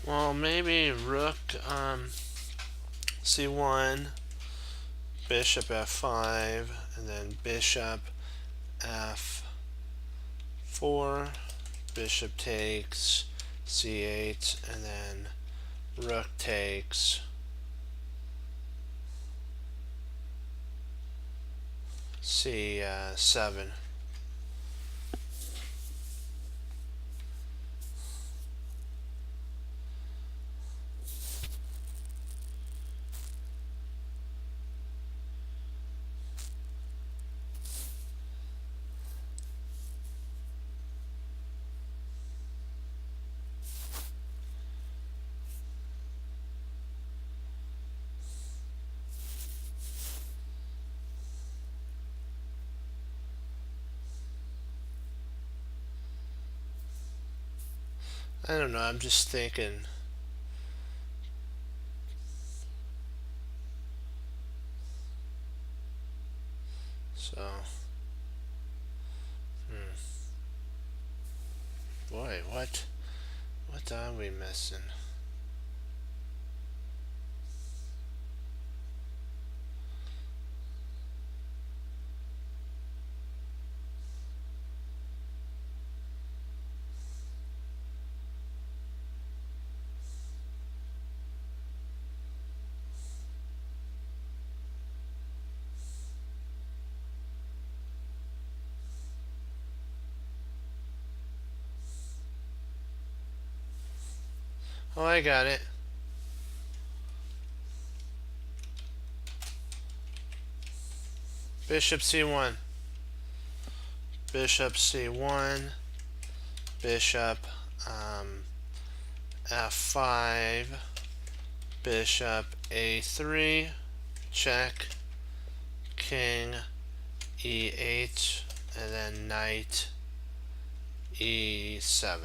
Well, maybe rook c1, bishop f5, and then bishop f4, bishop takes c8, and then rook takes c7. I don't know, I'm just thinking. So, boy, what are we missing? Oh, I got it. Bishop c1. Bishop c1. Bishop f5. Bishop a3. Check. King e8. And then knight e7.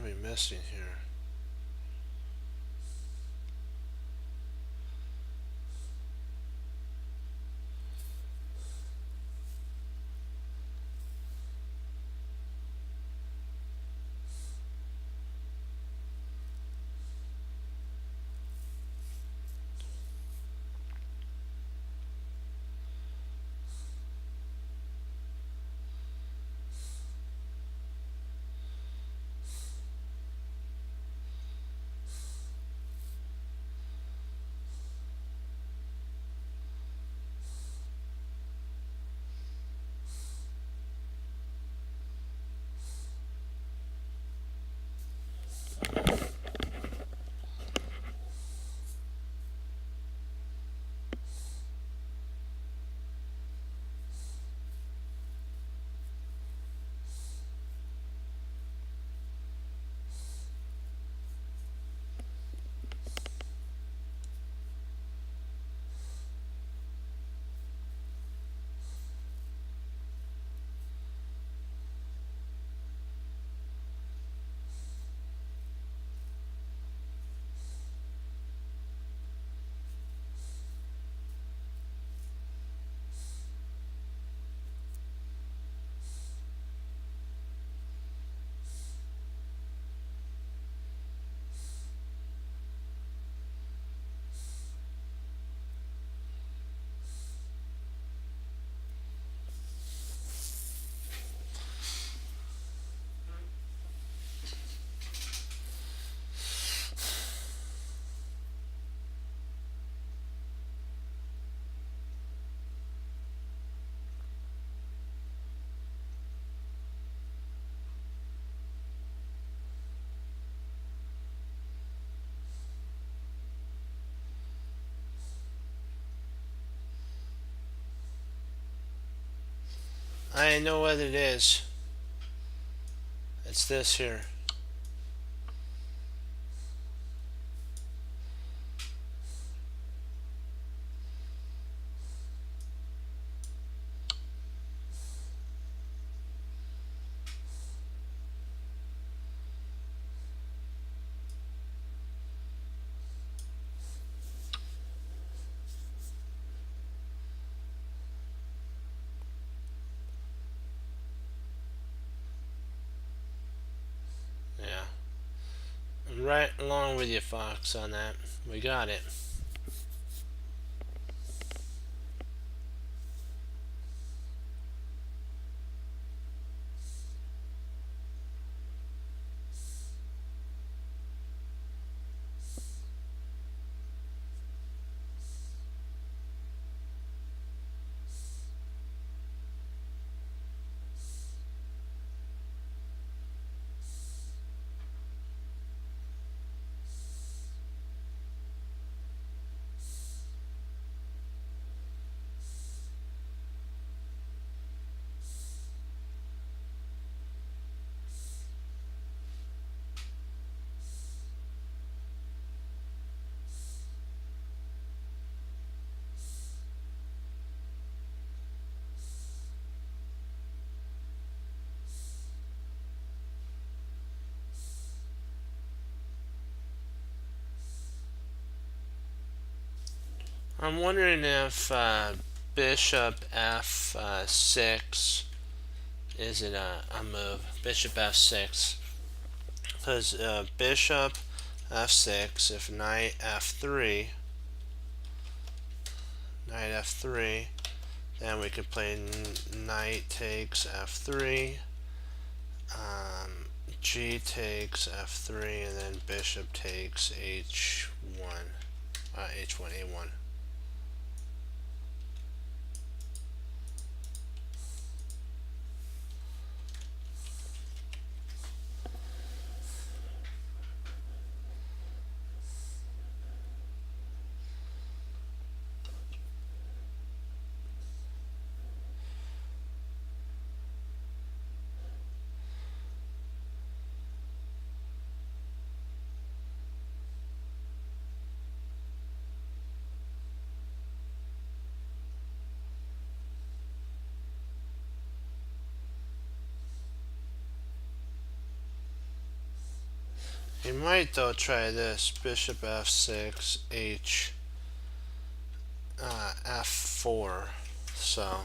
we missing here? I know what it is. It's this here. Yeah. I'm right along with you, Fox, on that. We got it. I'm wondering if Bishop F6 is it a move. Bishop F6. Because Bishop F6, if Knight F3, Knight F3, then we could play Knight takes F3, G takes F3, and then Bishop takes H1, H1, A1. He might though try this bishop f6 h f4. So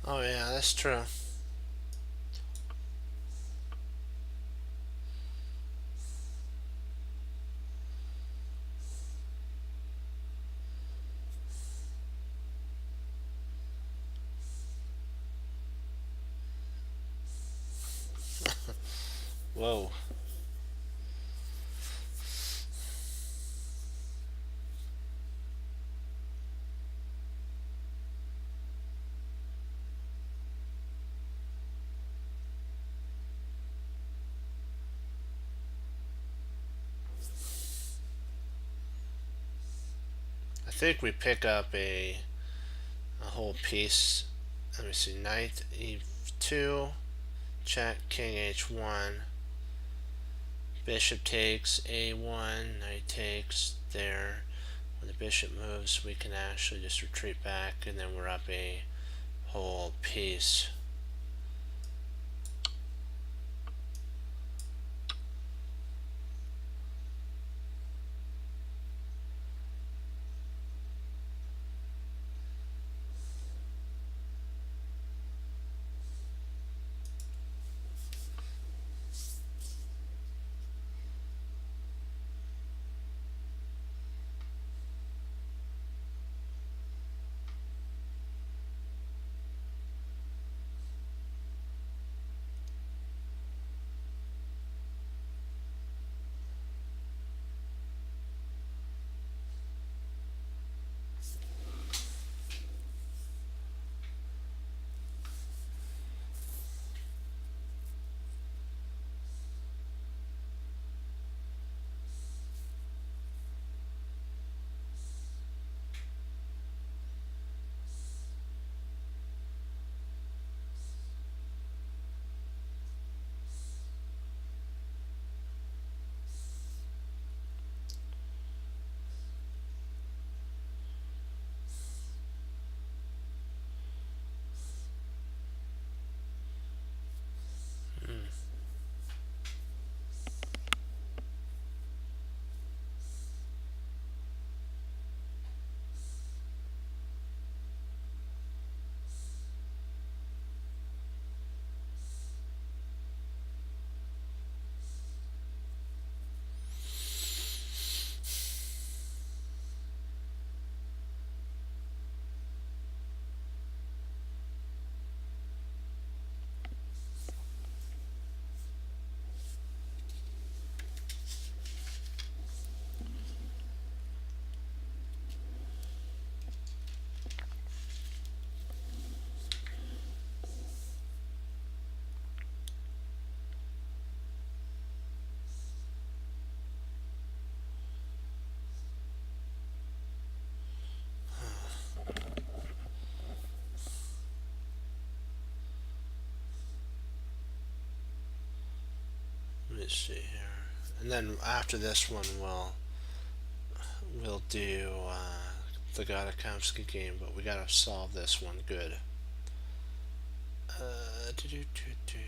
oh yeah, that's true. Whoa. I think we pick up a whole piece. Let me see. Knight e2, check, king h1, bishop takes a1, knight takes there. When the bishop moves, we can actually just retreat back, and then we're up a whole piece. Let me see here. And then after this one, we'll do the Gadakovsky game, but we gotta solve this one good. Do, do, do, do.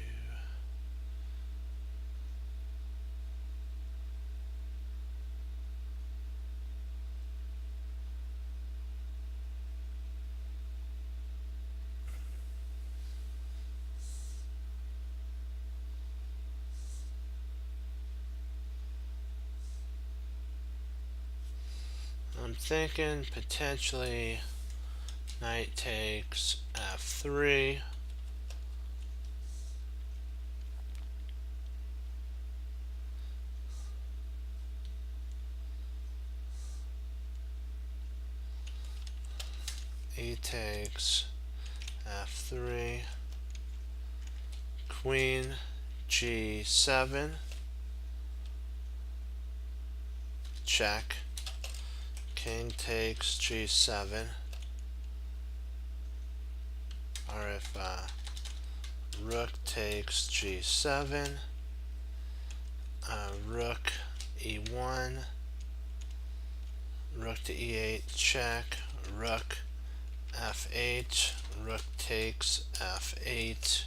thinking potentially knight takes f3. E takes f3. Queen g7. Check. King takes g7. Or if rook takes g7, rook e1, rook to e8, check, rook f8, rook takes f8,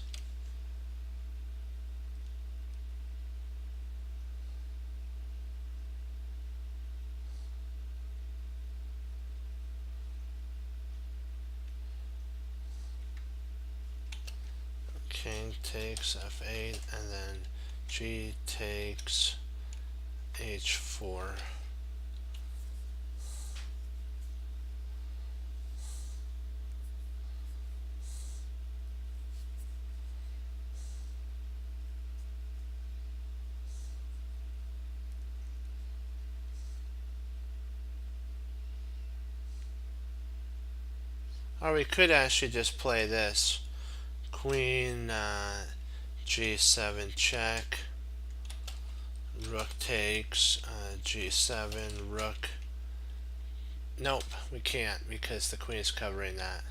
king takes f8, and then g takes h4. Or we could actually just play this. Queen g7 check, rook takes g7, rook. Nope, we can't because the queen is covering that.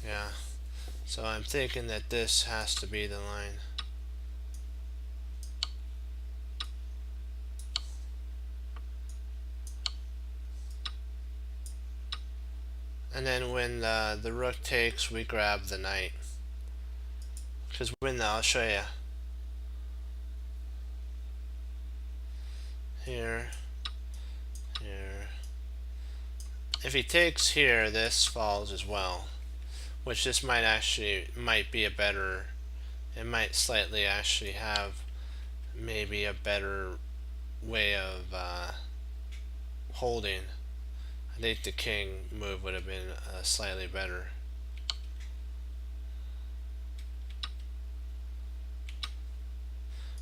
Yeah, so I'm thinking that this has to be the line. And then when the rook takes, we grab the knight. Because when I'll show you. Here, here. If he takes here, this falls as well. Which this might be a better, it might slightly actually have maybe a better way of holding. I think the king move would have been slightly better.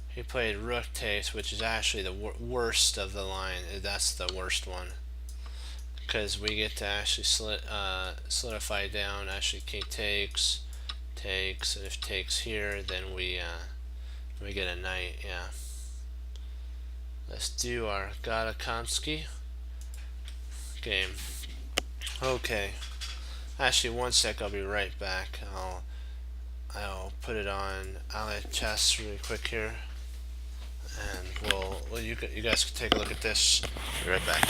He played rook takes, which is actually the worst of the line. That's the worst one. Because we get to actually solidify down. Actually, king takes, takes, and if takes here, then we get a knight. Yeah. Let's do our Gadakomsky game. Okay. Actually, one sec. I'll be right back. I'll put it on LHS really quick here, and you guys can take a look at this. Be right back.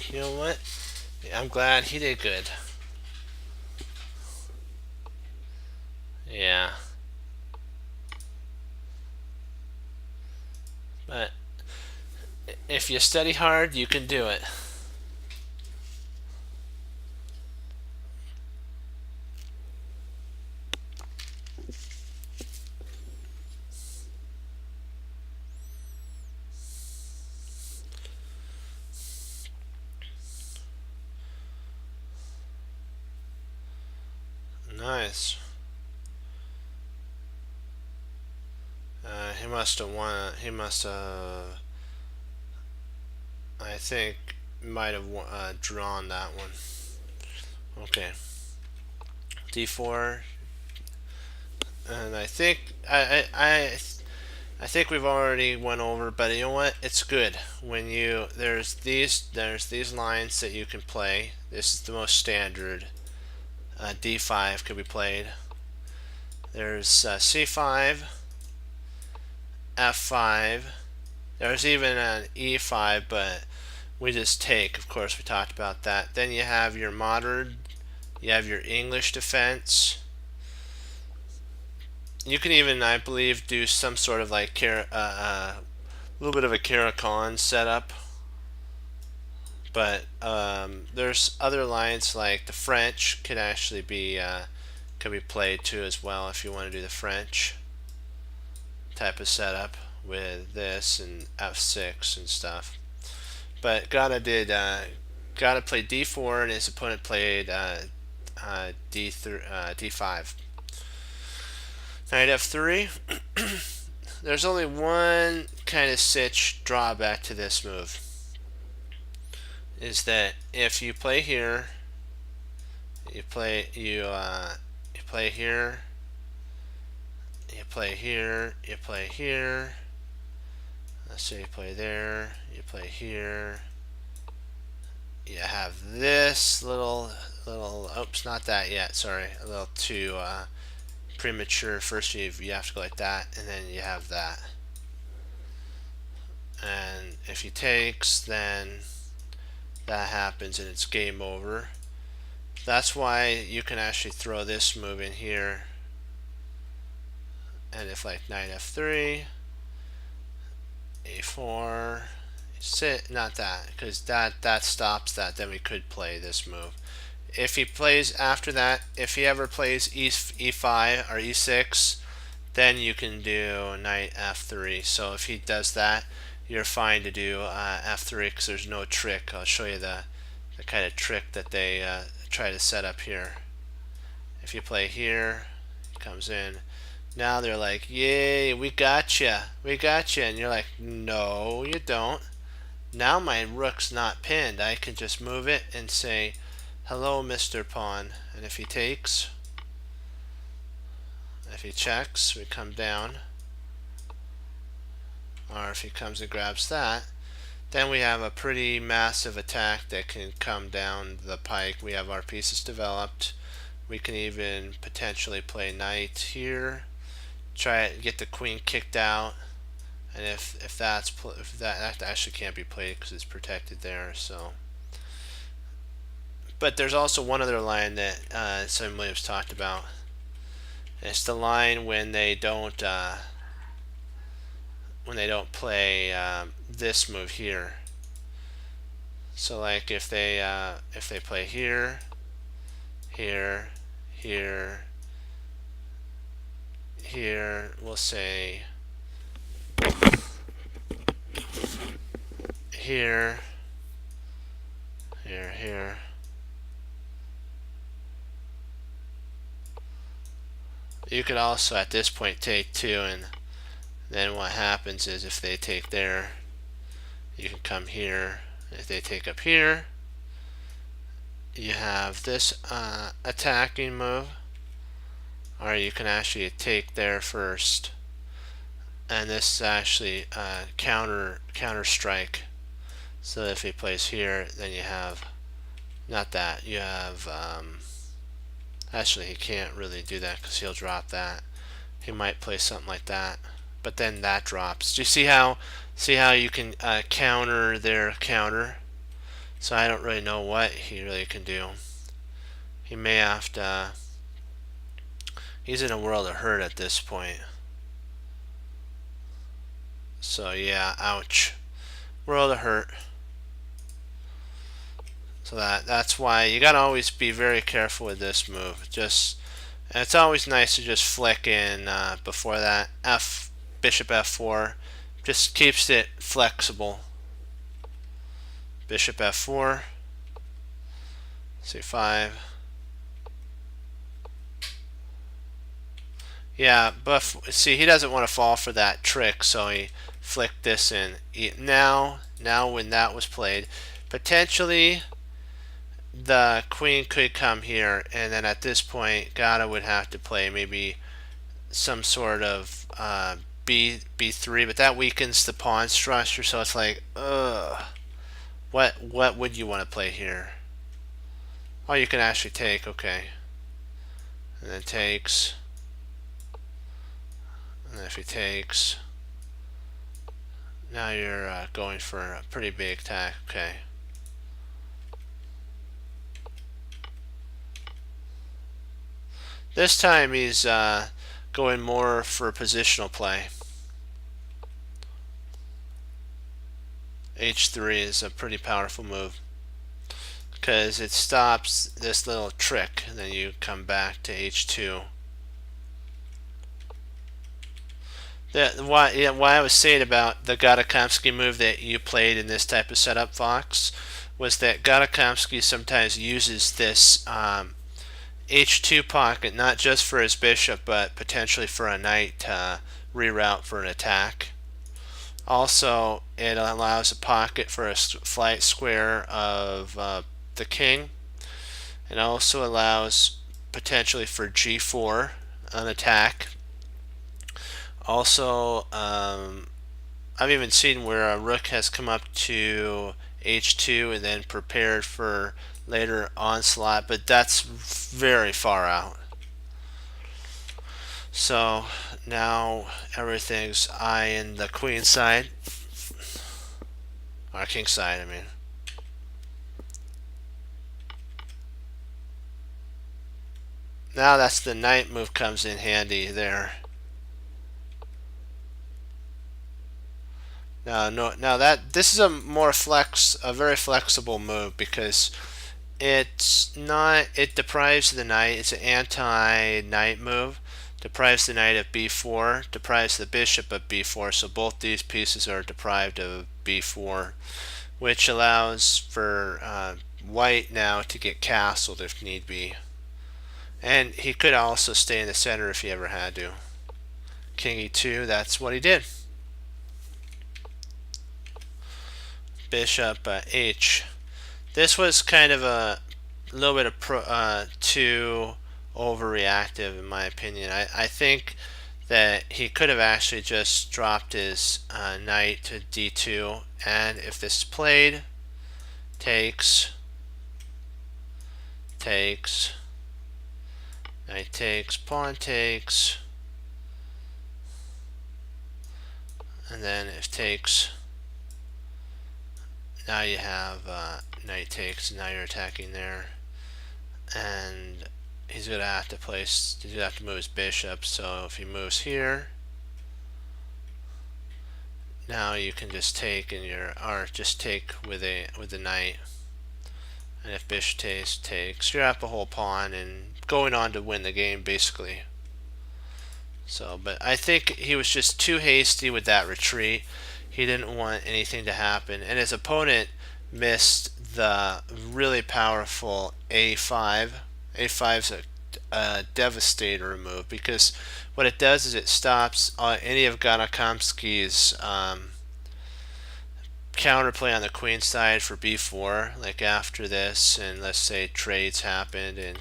You know what? I'm glad he did good. Yeah. But if you study hard, you can do it. Nice. He must have won. He must have. I think might have drawn that one. Okay. D4, and I think I think we've already went over, but you know what? It's good when you there's these lines that you can play. This is the most standard. D5 could be played. There's C5, F5. There's even an E5, but we just take. Of course, we talked about that. Then you have your modern. You have your English defense. You can even, I believe, do some sort of like a little bit of a Caracal setup. But there's other lines like the French could be played too as well if you want to do the French type of setup with this and F6 and stuff. But Gata played D4 and his opponent played D5. Knight F3. There's only one kind of sitch drawback to this move. Is that if you play here, you play here, you play here, you play here. Let's say you play there, you play here. You have this little. Oops, not that yet. Sorry, a little too premature. First, you have to go like that, and then you have that. And if he takes, then that happens, and it's game over. That's why you can actually throw this move in here. And if like knight f3, a4, sit, not that, because that stops that. Then we could play this move. If he plays after that, if he ever plays e5 or e6, then you can do knight f3. So if he does that, you're fine to do f3 because there's no trick. I'll show you the kind of trick that they try to set up here. If you play here, it comes in. Now they're like, yay, we gotcha, and you're like, no, you don't. Now my rook's not pinned. I can just move it and say, hello, Mr. Pawn. And if he takes, if he checks, we come down. Or if he comes and grabs that, then we have a pretty massive attack that can come down the pike. We have our pieces developed. We can even potentially play knight here, try to get the queen kicked out, and if that actually can't be played because it's protected there. So, but there's also one other line that Sam Williams talked about. It's the line when they don't play this move here. So like if they play here, here, here, here, we'll say here, here, here. You could also at this point take two, and then what happens is if they take there, you can come here. If they take up here, you have this attacking move, or you can actually take there first, and this is actually counter strike. So if he plays here, then you have not that. You have actually he can't really do that because he'll drop that. He might play something like that, but then that drops. Do you see how you can counter their counter? So I don't really know what he really can do. He may have to... He's in a world of hurt at this point. So yeah, ouch. World of hurt. So that's why you gotta always be very careful with this move. And it's always nice to just flick in before that. Bishop f4 just keeps it flexible. Bishop f4, c5. Yeah, but see, he doesn't want to fall for that trick, so he flicked this in. Now when that was played, potentially the queen could come here, and then at this point, Gata would have to play maybe some sort of b3, but that weakens the pawn structure. So it's like, ugh. What would you want to play here? Oh, you can actually take, okay, and then takes. And if he takes, now you're going for a pretty big attack. Okay. This time he's going more for positional play. H3 is a pretty powerful move because it stops this little trick, and then you come back to H2. Why I was saying about the Gadakomsky move that you played in this type of setup, Fox, was that Gadakomsky sometimes uses this H2 pocket not just for his bishop, but potentially for a knight to reroute for an attack. Also, it allows a pocket for a flight square of the king. It also allows potentially for G4 an attack. Also, I've even seen where a rook has come up to H2 and then prepared for later onslaught, but that's very far out. So now everything's eyeing the queen side, or king side, I mean. Now that's the knight move comes in handy there. Now that this is a very flexible move because it deprives the knight. It's an anti-knight move. Deprives the knight of b4, deprives the bishop of b4, so both these pieces are deprived of b4, which allows for white now to get castled if need be. And he could also stay in the center if he ever had to. King e2, that's what he did. Bishop h. This was kind of a little bit of too overreactive in my opinion. I think that he could have actually just dropped his knight to d2, and if this is played, takes, knight takes, pawn takes, and then if takes, now you have knight takes, and now you're attacking there, and he's gonna have to move his bishop. So if he moves here, now you can just take just take with the knight, and if bishop takes, you're up a whole pawn and going on to win the game basically. So, but I think he was just too hasty with that retreat. He didn't want anything to happen, and his opponent missed the really powerful a5. a5 is a devastator move because what it does is it stops any of Gadakomsky's counterplay on the queen side for b4, like after this, and let's say trades happened, and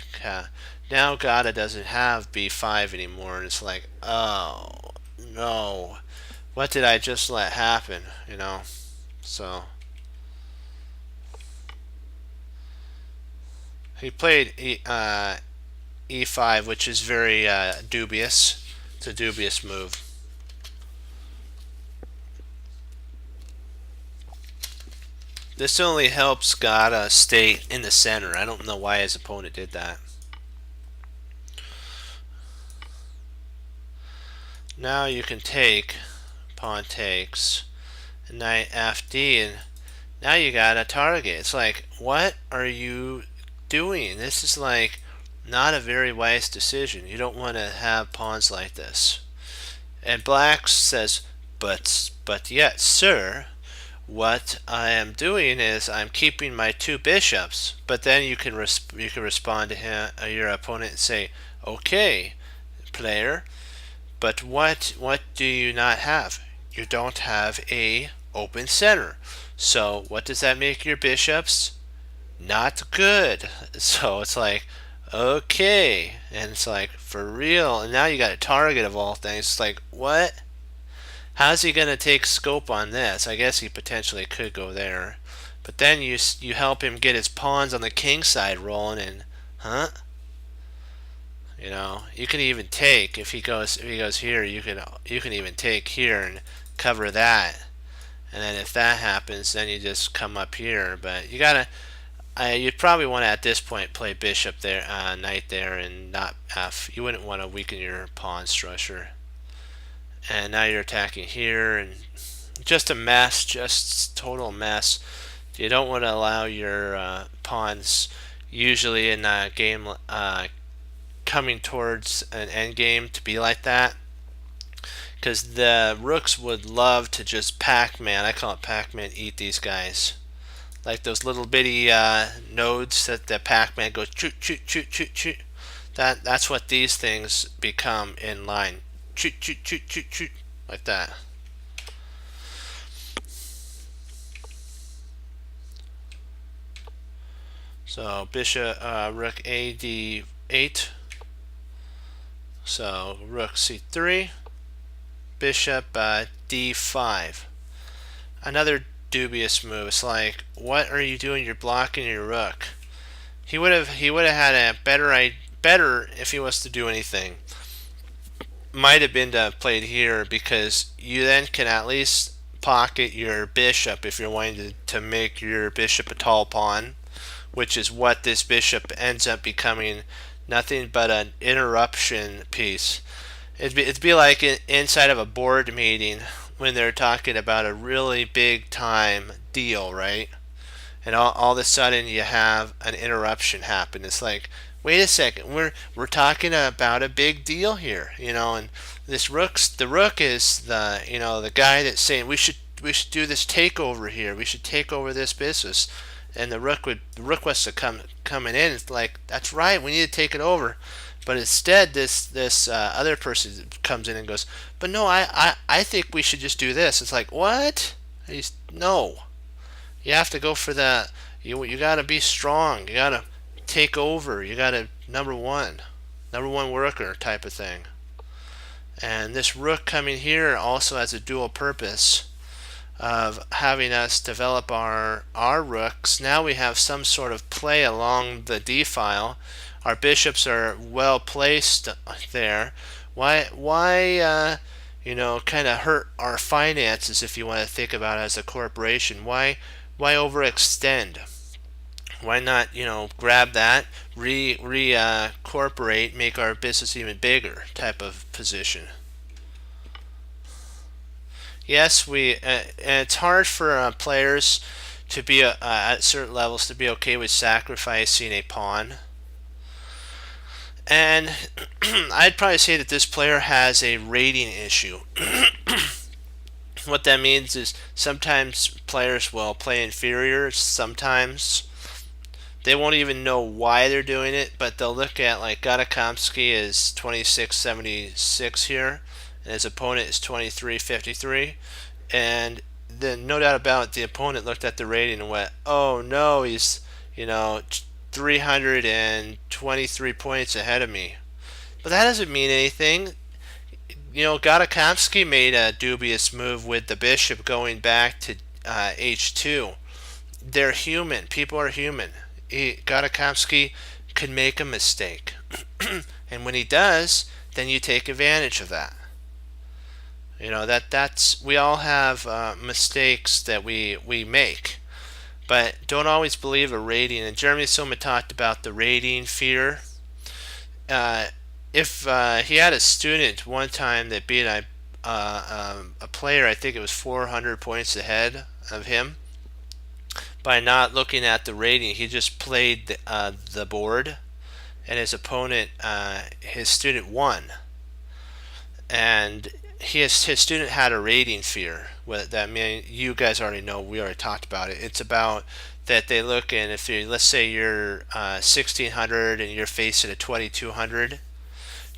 now Gada doesn't have b5 anymore, and it's like, oh no, what did I just let happen, you know? So he played e5, which is very dubious. It's a dubious move. This only helps Gata stay in the center. I don't know why his opponent did that. Now you can take, pawn takes, knight FD, and now you got a target. It's like, what are you doing? This is like not a very wise decision. You don't want to have pawns like this. And black says, but yet, sir, what I am doing is I'm keeping my two bishops. But then you can respond to him, your opponent, and say, okay, player, but what do you not have? You don't have a open center. So what does that make your bishops? Not good. So it's like, okay, and it's like, for real. And now you got a target of all things. It's like, what? How's he gonna take scope on this? I guess he potentially could go there, but then you help him get his pawns on the king side rolling, and you know, you can even take if he goes here. You can even take here and cover that, and then if that happens, then you just come up here. But you gotta, you'd probably want to at this point play bishop there, knight there, and not f. You wouldn't want to weaken your pawn structure. And now you're attacking here, and just a mess, just total mess. You don't want to allow your pawns, usually in a game coming towards an endgame, to be like that, because the rooks would love to just Pac-Man, I call it Pac-Man, eat these guys. Like those little bitty nodes that the Pac-Man goes shoot, shoot, shoot, shoot, shoot. That's what these things become in line. Shoot, shoot, shoot, shoot, shoot, like that. So bishop, rook a d8. So rook c3, bishop d5. Another dubious move. It's like, what are you doing? You're blocking your rook. He would have had a better if he was to do anything. Might have been to have played here, because you then can at least pocket your bishop if you're wanting to make your bishop a tall pawn, which is what this bishop ends up becoming, nothing but an interruption piece. It'd be like inside of a board meeting when they're talking about a really big time deal, right? And all of a sudden you have an interruption happen. It's like, wait a second, we're talking about a big deal here, you know. And the rook is the guy that's saying we should do this takeover here. We should take over this business. And the rook wants to coming in. It's like, that's right, we need to take it over. But instead, this other person comes in and goes, but no, I think we should just do this. It's like, what? No. You have to go for that. You got to be strong. You got to take over. You got to number one worker type of thing. And this rook coming here also has a dual purpose of having us develop our rooks. Now we have some sort of play along the d file. Our bishops are well placed there. Why kind of hurt our finances, if you want to think about it as a corporation? Why overextend? Why not, grab that, corporate, make our business even bigger type of position? Yes, and it's hard for players to be at certain levels to be okay with sacrificing a pawn. And I'd probably say that this player has a rating issue. What that means is sometimes players will play inferior, sometimes they won't even know why they're doing it, but they'll look at, like, Gatakomsky is 2676 here, and his opponent is 2353, and then no doubt about it, the opponent looked at the rating and went, oh no, he's 323 points ahead of me. But that doesn't mean anything. Gatakomsky made a dubious move with the bishop going back to h2. They're human. People are human. Gatakomsky could make a mistake. And when he does, then you take advantage of that. That's we all have mistakes that we make. but don't always believe a rating. And Jeremy Silva talked about the rating fear. Uh, if he had a student one time that beat a player, I think it was 400 points ahead of him, by not looking at the rating. He just played the board, and his opponent, his student, won. And his student had a rating fear. That mean you guys already know. We already talked about it. It's about that they look in. If you, let's say you're 1600 and you're facing a 2200,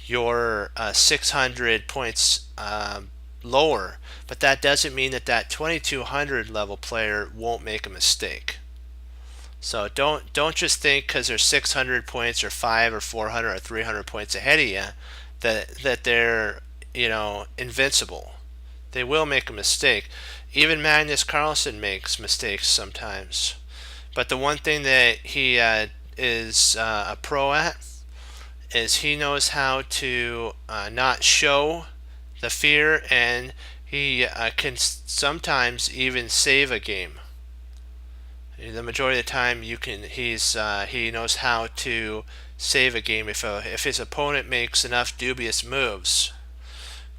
you're 600 points lower, but that doesn't mean that that 2200 level player won't make a mistake. So don't just think because they're 600 points or 5 or 400 or 300 points ahead of you that they're, invincible. They will make a mistake. Even Magnus Carlsen makes mistakes sometimes. But the one thing that he is a pro at is he knows how to not show the fear, and he can sometimes even save a game. The majority of the time, he knows how to save a game. If his opponent makes enough dubious moves,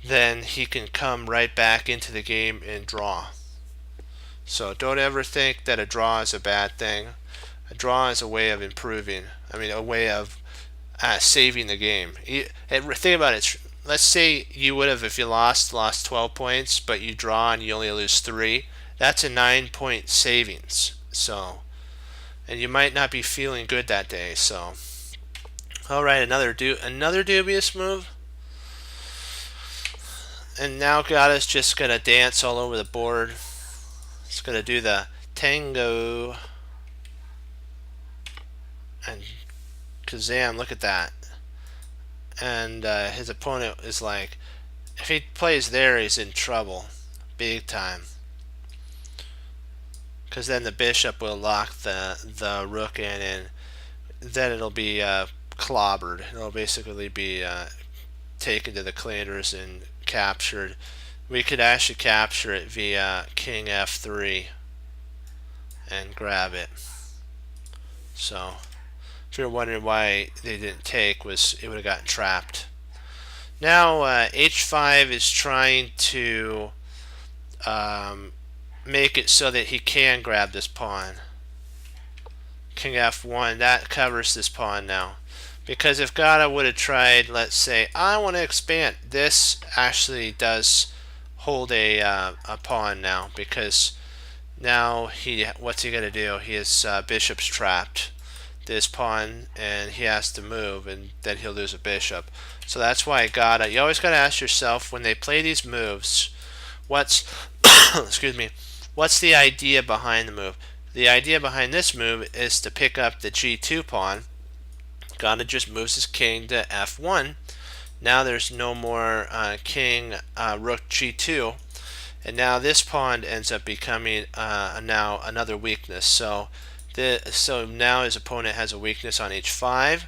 then he can come right back into the game and draw. So don't ever think that a draw is a bad thing. A draw is a way of improving. A way of saving the game. Think about it. Let's say you would have, if you lost 12 points, but you draw and you only lose 3. That's a 9-point savings. So, and you might not be feeling good that day. So, all right, another dubious move. And now Gada's just gonna dance all over the board. It's gonna do the tango, and kazam! Look at that. And his opponent is like, if he plays there, he's in trouble, big time. Because then the bishop will lock the rook in, and then it'll be clobbered. It'll basically be taken to the cleaners and captured. We could actually capture it via king f3 and grab it. So if you're wondering why they didn't take, it would have gotten trapped. Now h5 is trying to make it so that he can grab this pawn. King f1, that covers this pawn now. Because if Gada would have tried, let's say, I want to expand, this actually does hold a pawn now, because now what's he going to do? His bishop's trapped. This pawn, and he has to move, and then he'll lose a bishop. So that's why you always got to ask yourself when they play these moves, what's excuse me, what's the idea behind the move? The idea behind this move is to pick up the g2 pawn. Gada just moves his king to f1. Now there's no more king rook g2, and now this pawn ends up becoming now another weakness. So now his opponent has a weakness on h5,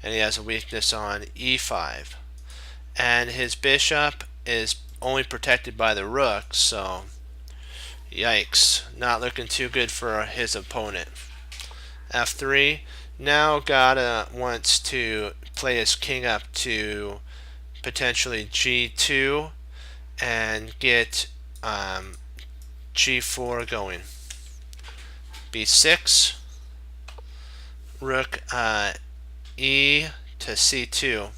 and he has a weakness on e5, and his bishop is only protected by the rook. So yikes, not looking too good for his opponent. f3. Now Gada wants to play his king up to potentially g2 and get g4 going. b6, rook e to c2,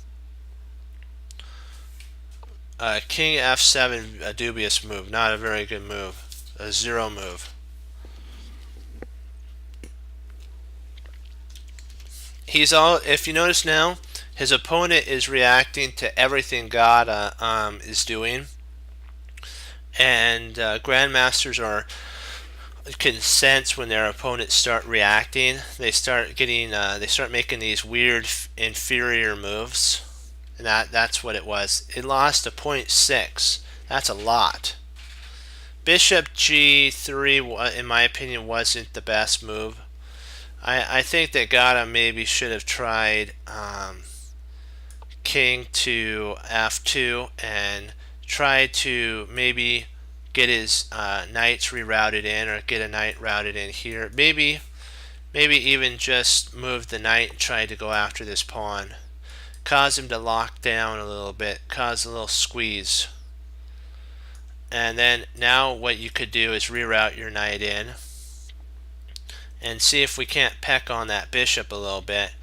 king f7, a dubious move, not a very good move, a zero move. If you notice now, his opponent is reacting to everything Gada is doing, and grandmasters can sense when their opponents start reacting. They start making these weird inferior moves, and that's what it was. It lost a 0.6. That's a lot. Bishop g3, in my opinion, wasn't the best move. I think that Gada maybe should have tried king to f2 and tried to maybe get his knights rerouted in, or get a knight routed in here. Maybe even just move the knight and try to go after this pawn. Cause him to lock down a little bit, cause a little squeeze. And then now what you could do is reroute your knight in and see if we can't peck on that bishop a little bit,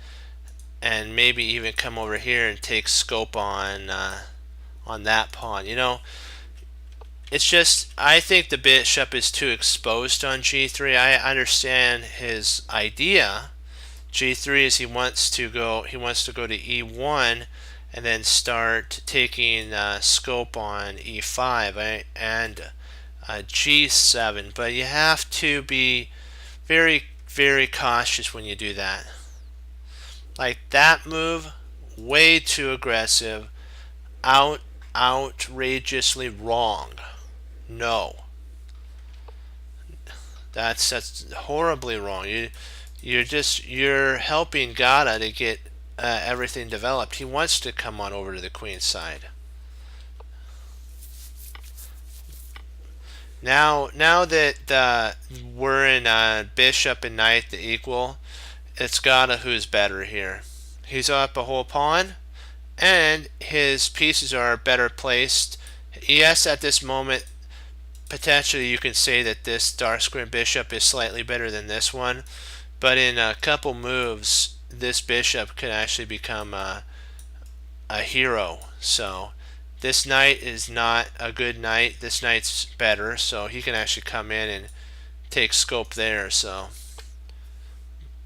and maybe even come over here and take scope on that pawn. You know, it's just, I think the bishop is too exposed on g3. I understand his idea. G3 is he wants to go to e1 and then start taking scope on e5 and g7. But you have to be very, very cautious when you do that. Like that move, way too aggressive, outrageously wrong. No, that's horribly wrong. You're helping Gata to get everything developed. He wants to come on over to the queen's side. Now that we're in bishop and knight the equal, it's Gata who's better here. He's up a whole pawn, and his pieces are better placed. Yes, at this moment, potentially you can say that this dark square bishop is slightly better than this one, but in a couple moves, this bishop could actually become a hero. So this knight is not a good knight. This knight's better, so he can actually come in and take scope there. So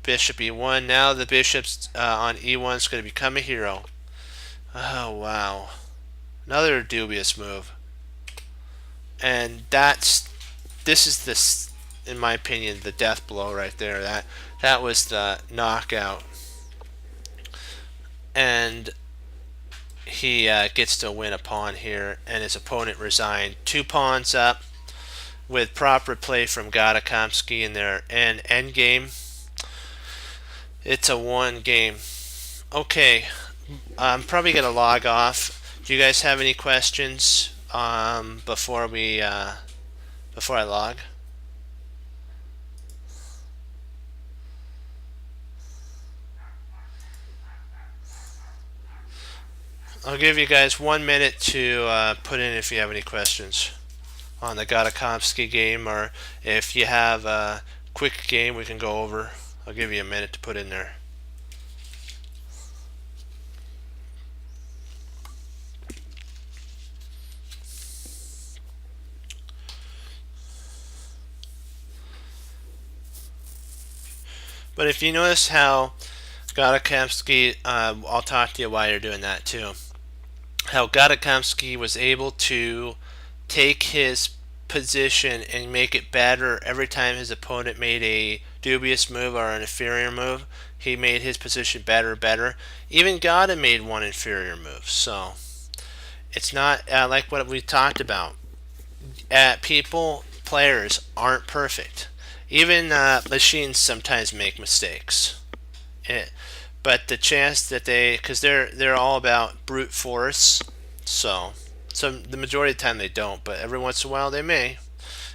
bishop e1. Now the bishop's on e1 is going to become a hero. Oh wow, another dubious move. And this is in my opinion, the death blow right there. That was the knockout. And he gets to win a pawn here, and his opponent resigned. 2 pawns up with proper play from Gata Kamsky in their end game. It's a 1 game. Okay, I'm probably gonna log off. Do you guys have any questions before I log? I'll give you guys 1 minute to put in if you have any questions on the Gata Kamsky game, or if you have a quick game we can go over. I'll give you a minute to put in there. But if you notice how Gata Kamsky, I'll talk to you while you're doing that too, how Gata Kamsky was able to take his position and make it better every time his opponent made a dubious move or an inferior move. He made his position better. Even Gata made 1 inferior move. So it's not like what we talked about. Players aren't perfect. Even machines sometimes make mistakes. But the chance that because they're all about brute force, so the majority of the time they don't, but every once in a while they may.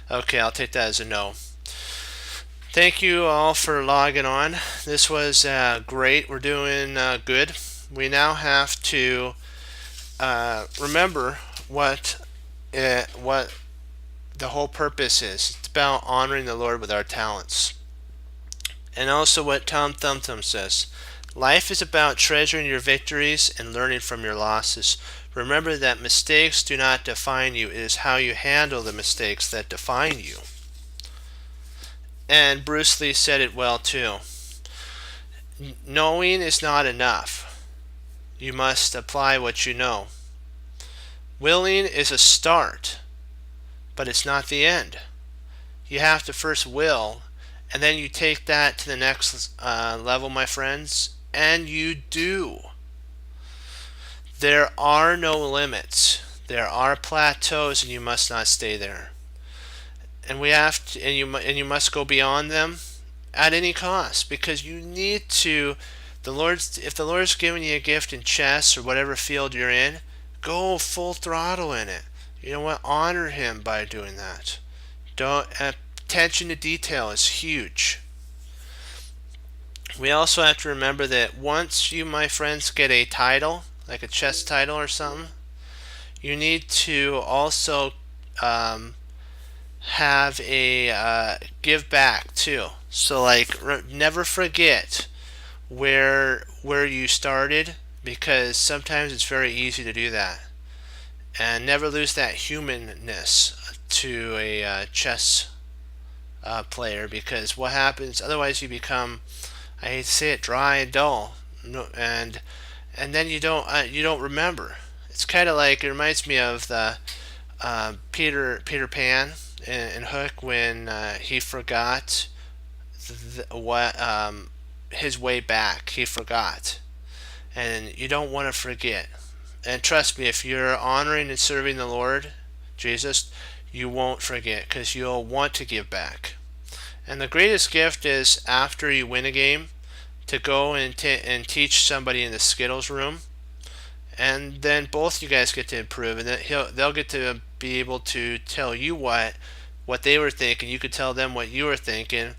Okay, I'll take that as a no. Thank you all for logging on. This was great. We're doing good. We now have to remember what the whole purpose is. It's about honoring the Lord with our talents. And also what Tom Thumb Thumb says. Life is about treasuring your victories and learning from your losses. Remember that mistakes do not define you. It is how you handle the mistakes that define you. And Bruce Lee said it well too. Knowing is not enough. You must apply what you know. Willing is a start, but it's not the end. You have to first will, and then you take that to the next level, my friends, and you do. There are no limits. There are plateaus, and you must not stay there. And you must go beyond them at any cost, because you need to. If the Lord's given you a gift in chess or whatever field you're in, go full throttle in it. You know what? Honor him by doing that. Don't Attention to detail is huge. We also have to remember that once you, my friends, get a title, like a chess title or something, you need to also um, have a give back too. So like, never forget where you started, because sometimes it's very easy to do that. And never lose that humanness to a chess player, because what happens otherwise, you become, I hate to say it, dry and dull. No, and then you don't remember. It's kind of like, it reminds me of the Peter Pan in Hook, when he forgot what his way back. He forgot, and you don't want to forget. And trust me, if you're honoring and serving the Lord Jesus, you won't forget, because you'll want to give back. And the greatest gift is, after you win a game, to go and teach somebody in the Skittles room, and then both you guys get to improve, and then they'll get to be able to tell you what they were thinking. You could tell them what you were thinking,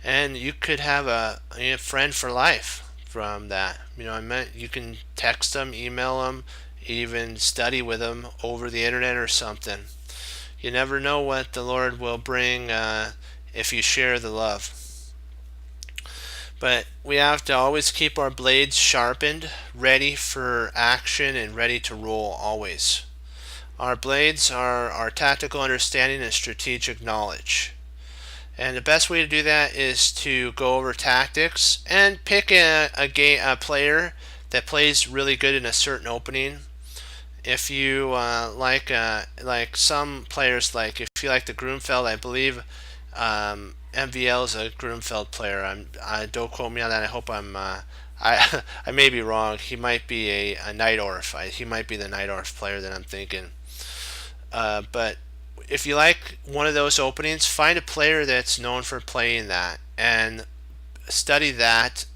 and you could have a friend for life from that. I meant, you can text them, email them, even study with them over the internet or something. You never know what the Lord will bring if you share the love. But we have to always keep our blades sharpened, ready for action and ready to roll always. Our blades are our tactical understanding and strategic knowledge. And the best way to do that is to go over tactics and pick a player that plays really good in a certain opening. If you like some players, like if you like the Grunfeld, I believe MVL is a Grunfeld player. I don't quote me on that. I hope I may be wrong. He might be a Neidorf. He might be the Neidorf player that I'm thinking. But if you like one of those openings, find a player that's known for playing that and study that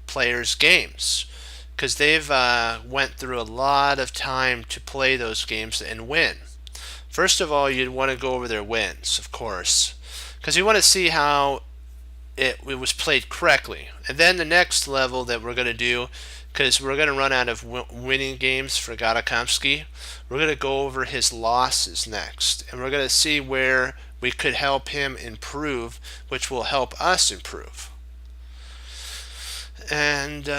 player's games, because they've went through a lot of time to play those games and win. First of all, you'd want to go over their wins, of course, because you want to see how it was played correctly. And then the next level that we're going to do, because we're going to run out of winning games for Gadakomsky, we're going to go over his losses next, and we're going to see where we could help him improve, which will help us improve. And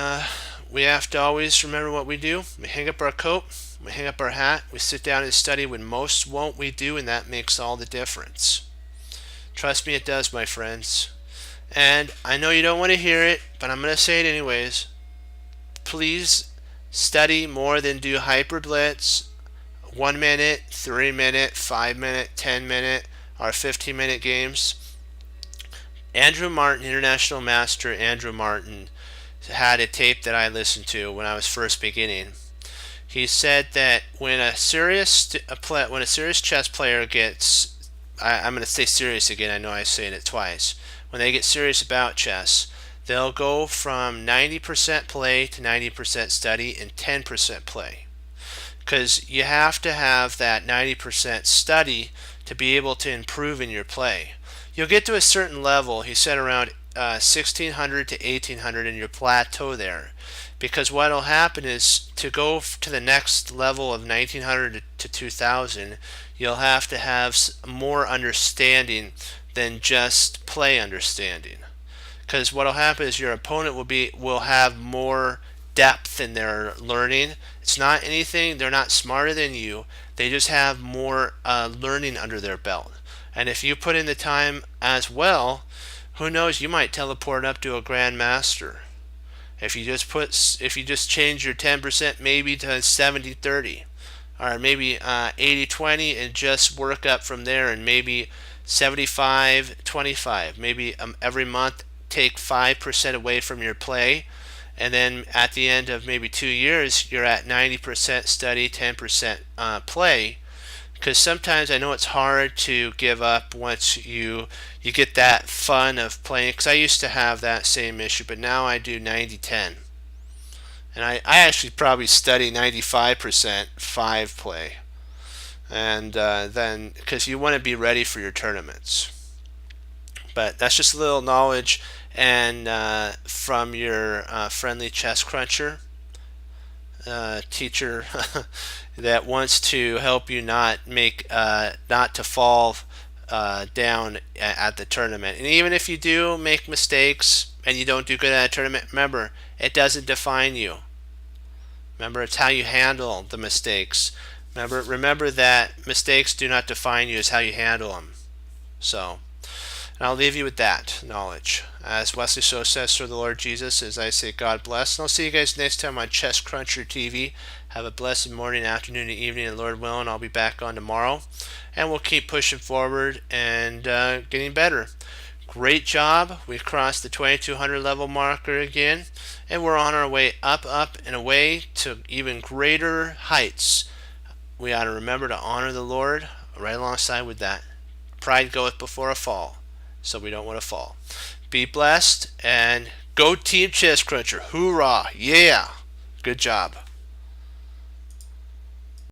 we have to always remember what we do. We hang up our coat, we hang up our hat, we sit down and study when most won't we do, and that makes all the difference. Trust me, it does, my friends. And I know you don't want to hear it, but I'm going to say it anyways. Please study more than do hyper blitz, 1 minute, 3 minute, 5 minute, 10 minute, or 15-minute games. Andrew Martin, International Master Andrew Martin, had a tape that I listened to when I was first beginning. He said that when a serious chess player gets, I'm going to say serious again, I know I'm saying it twice. When they get serious about chess, they'll go from 90% play to 90% study and 10% play. Because you have to have that 90% study to be able to improve in your play. You'll get to a certain level, he said around 1600 to 1800, in your plateau there. Because what will happen is, to go to the next level of 1900 to 2000, you'll have to have more understanding than just play understanding. Because what will happen is, your opponent will have more depth in their learning. It's not anything, they're not smarter than you, they just have more learning under their belt. And if you put in the time as well, who knows, you might teleport up to a grandmaster. If you just change your 10% maybe to 70-30, or maybe 80-20, and just work up from there, and maybe 75-25, maybe every month take 5% away from your play, and then at the end of maybe 2 years, you're at 90% study, 10% play. Because sometimes I know it's hard to give up once you get that fun of playing. Because I used to have that same issue, but now I do 90-10. And I actually probably study 95% 5 play. and then because you want to be ready for your tournaments. But that's just a little knowledge and from your friendly chess cruncher teacher that wants to help you not to fall down at the tournament. And even if you do make mistakes and you don't do good at a tournament, remember, it doesn't define you. Remember, it's how you handle the mistakes. Remember that mistakes do not define you, it's how you handle them. So, and I'll leave you with that knowledge. As Wesley So says for the Lord Jesus, as I say, God bless. And I'll see you guys next time on Chess Cruncher TV. Have a blessed morning, afternoon, and evening, and Lord willing, I'll be back on tomorrow. And we'll keep pushing forward and getting better. Great job. We've crossed the 2200 level marker again. And we're on our way up, and away to even greater heights. We ought to remember to honor the Lord right alongside with that. Pride goeth before a fall. So we don't want to fall. Be blessed and go Team Chess Cruncher. Hoorah. Yeah. Good job.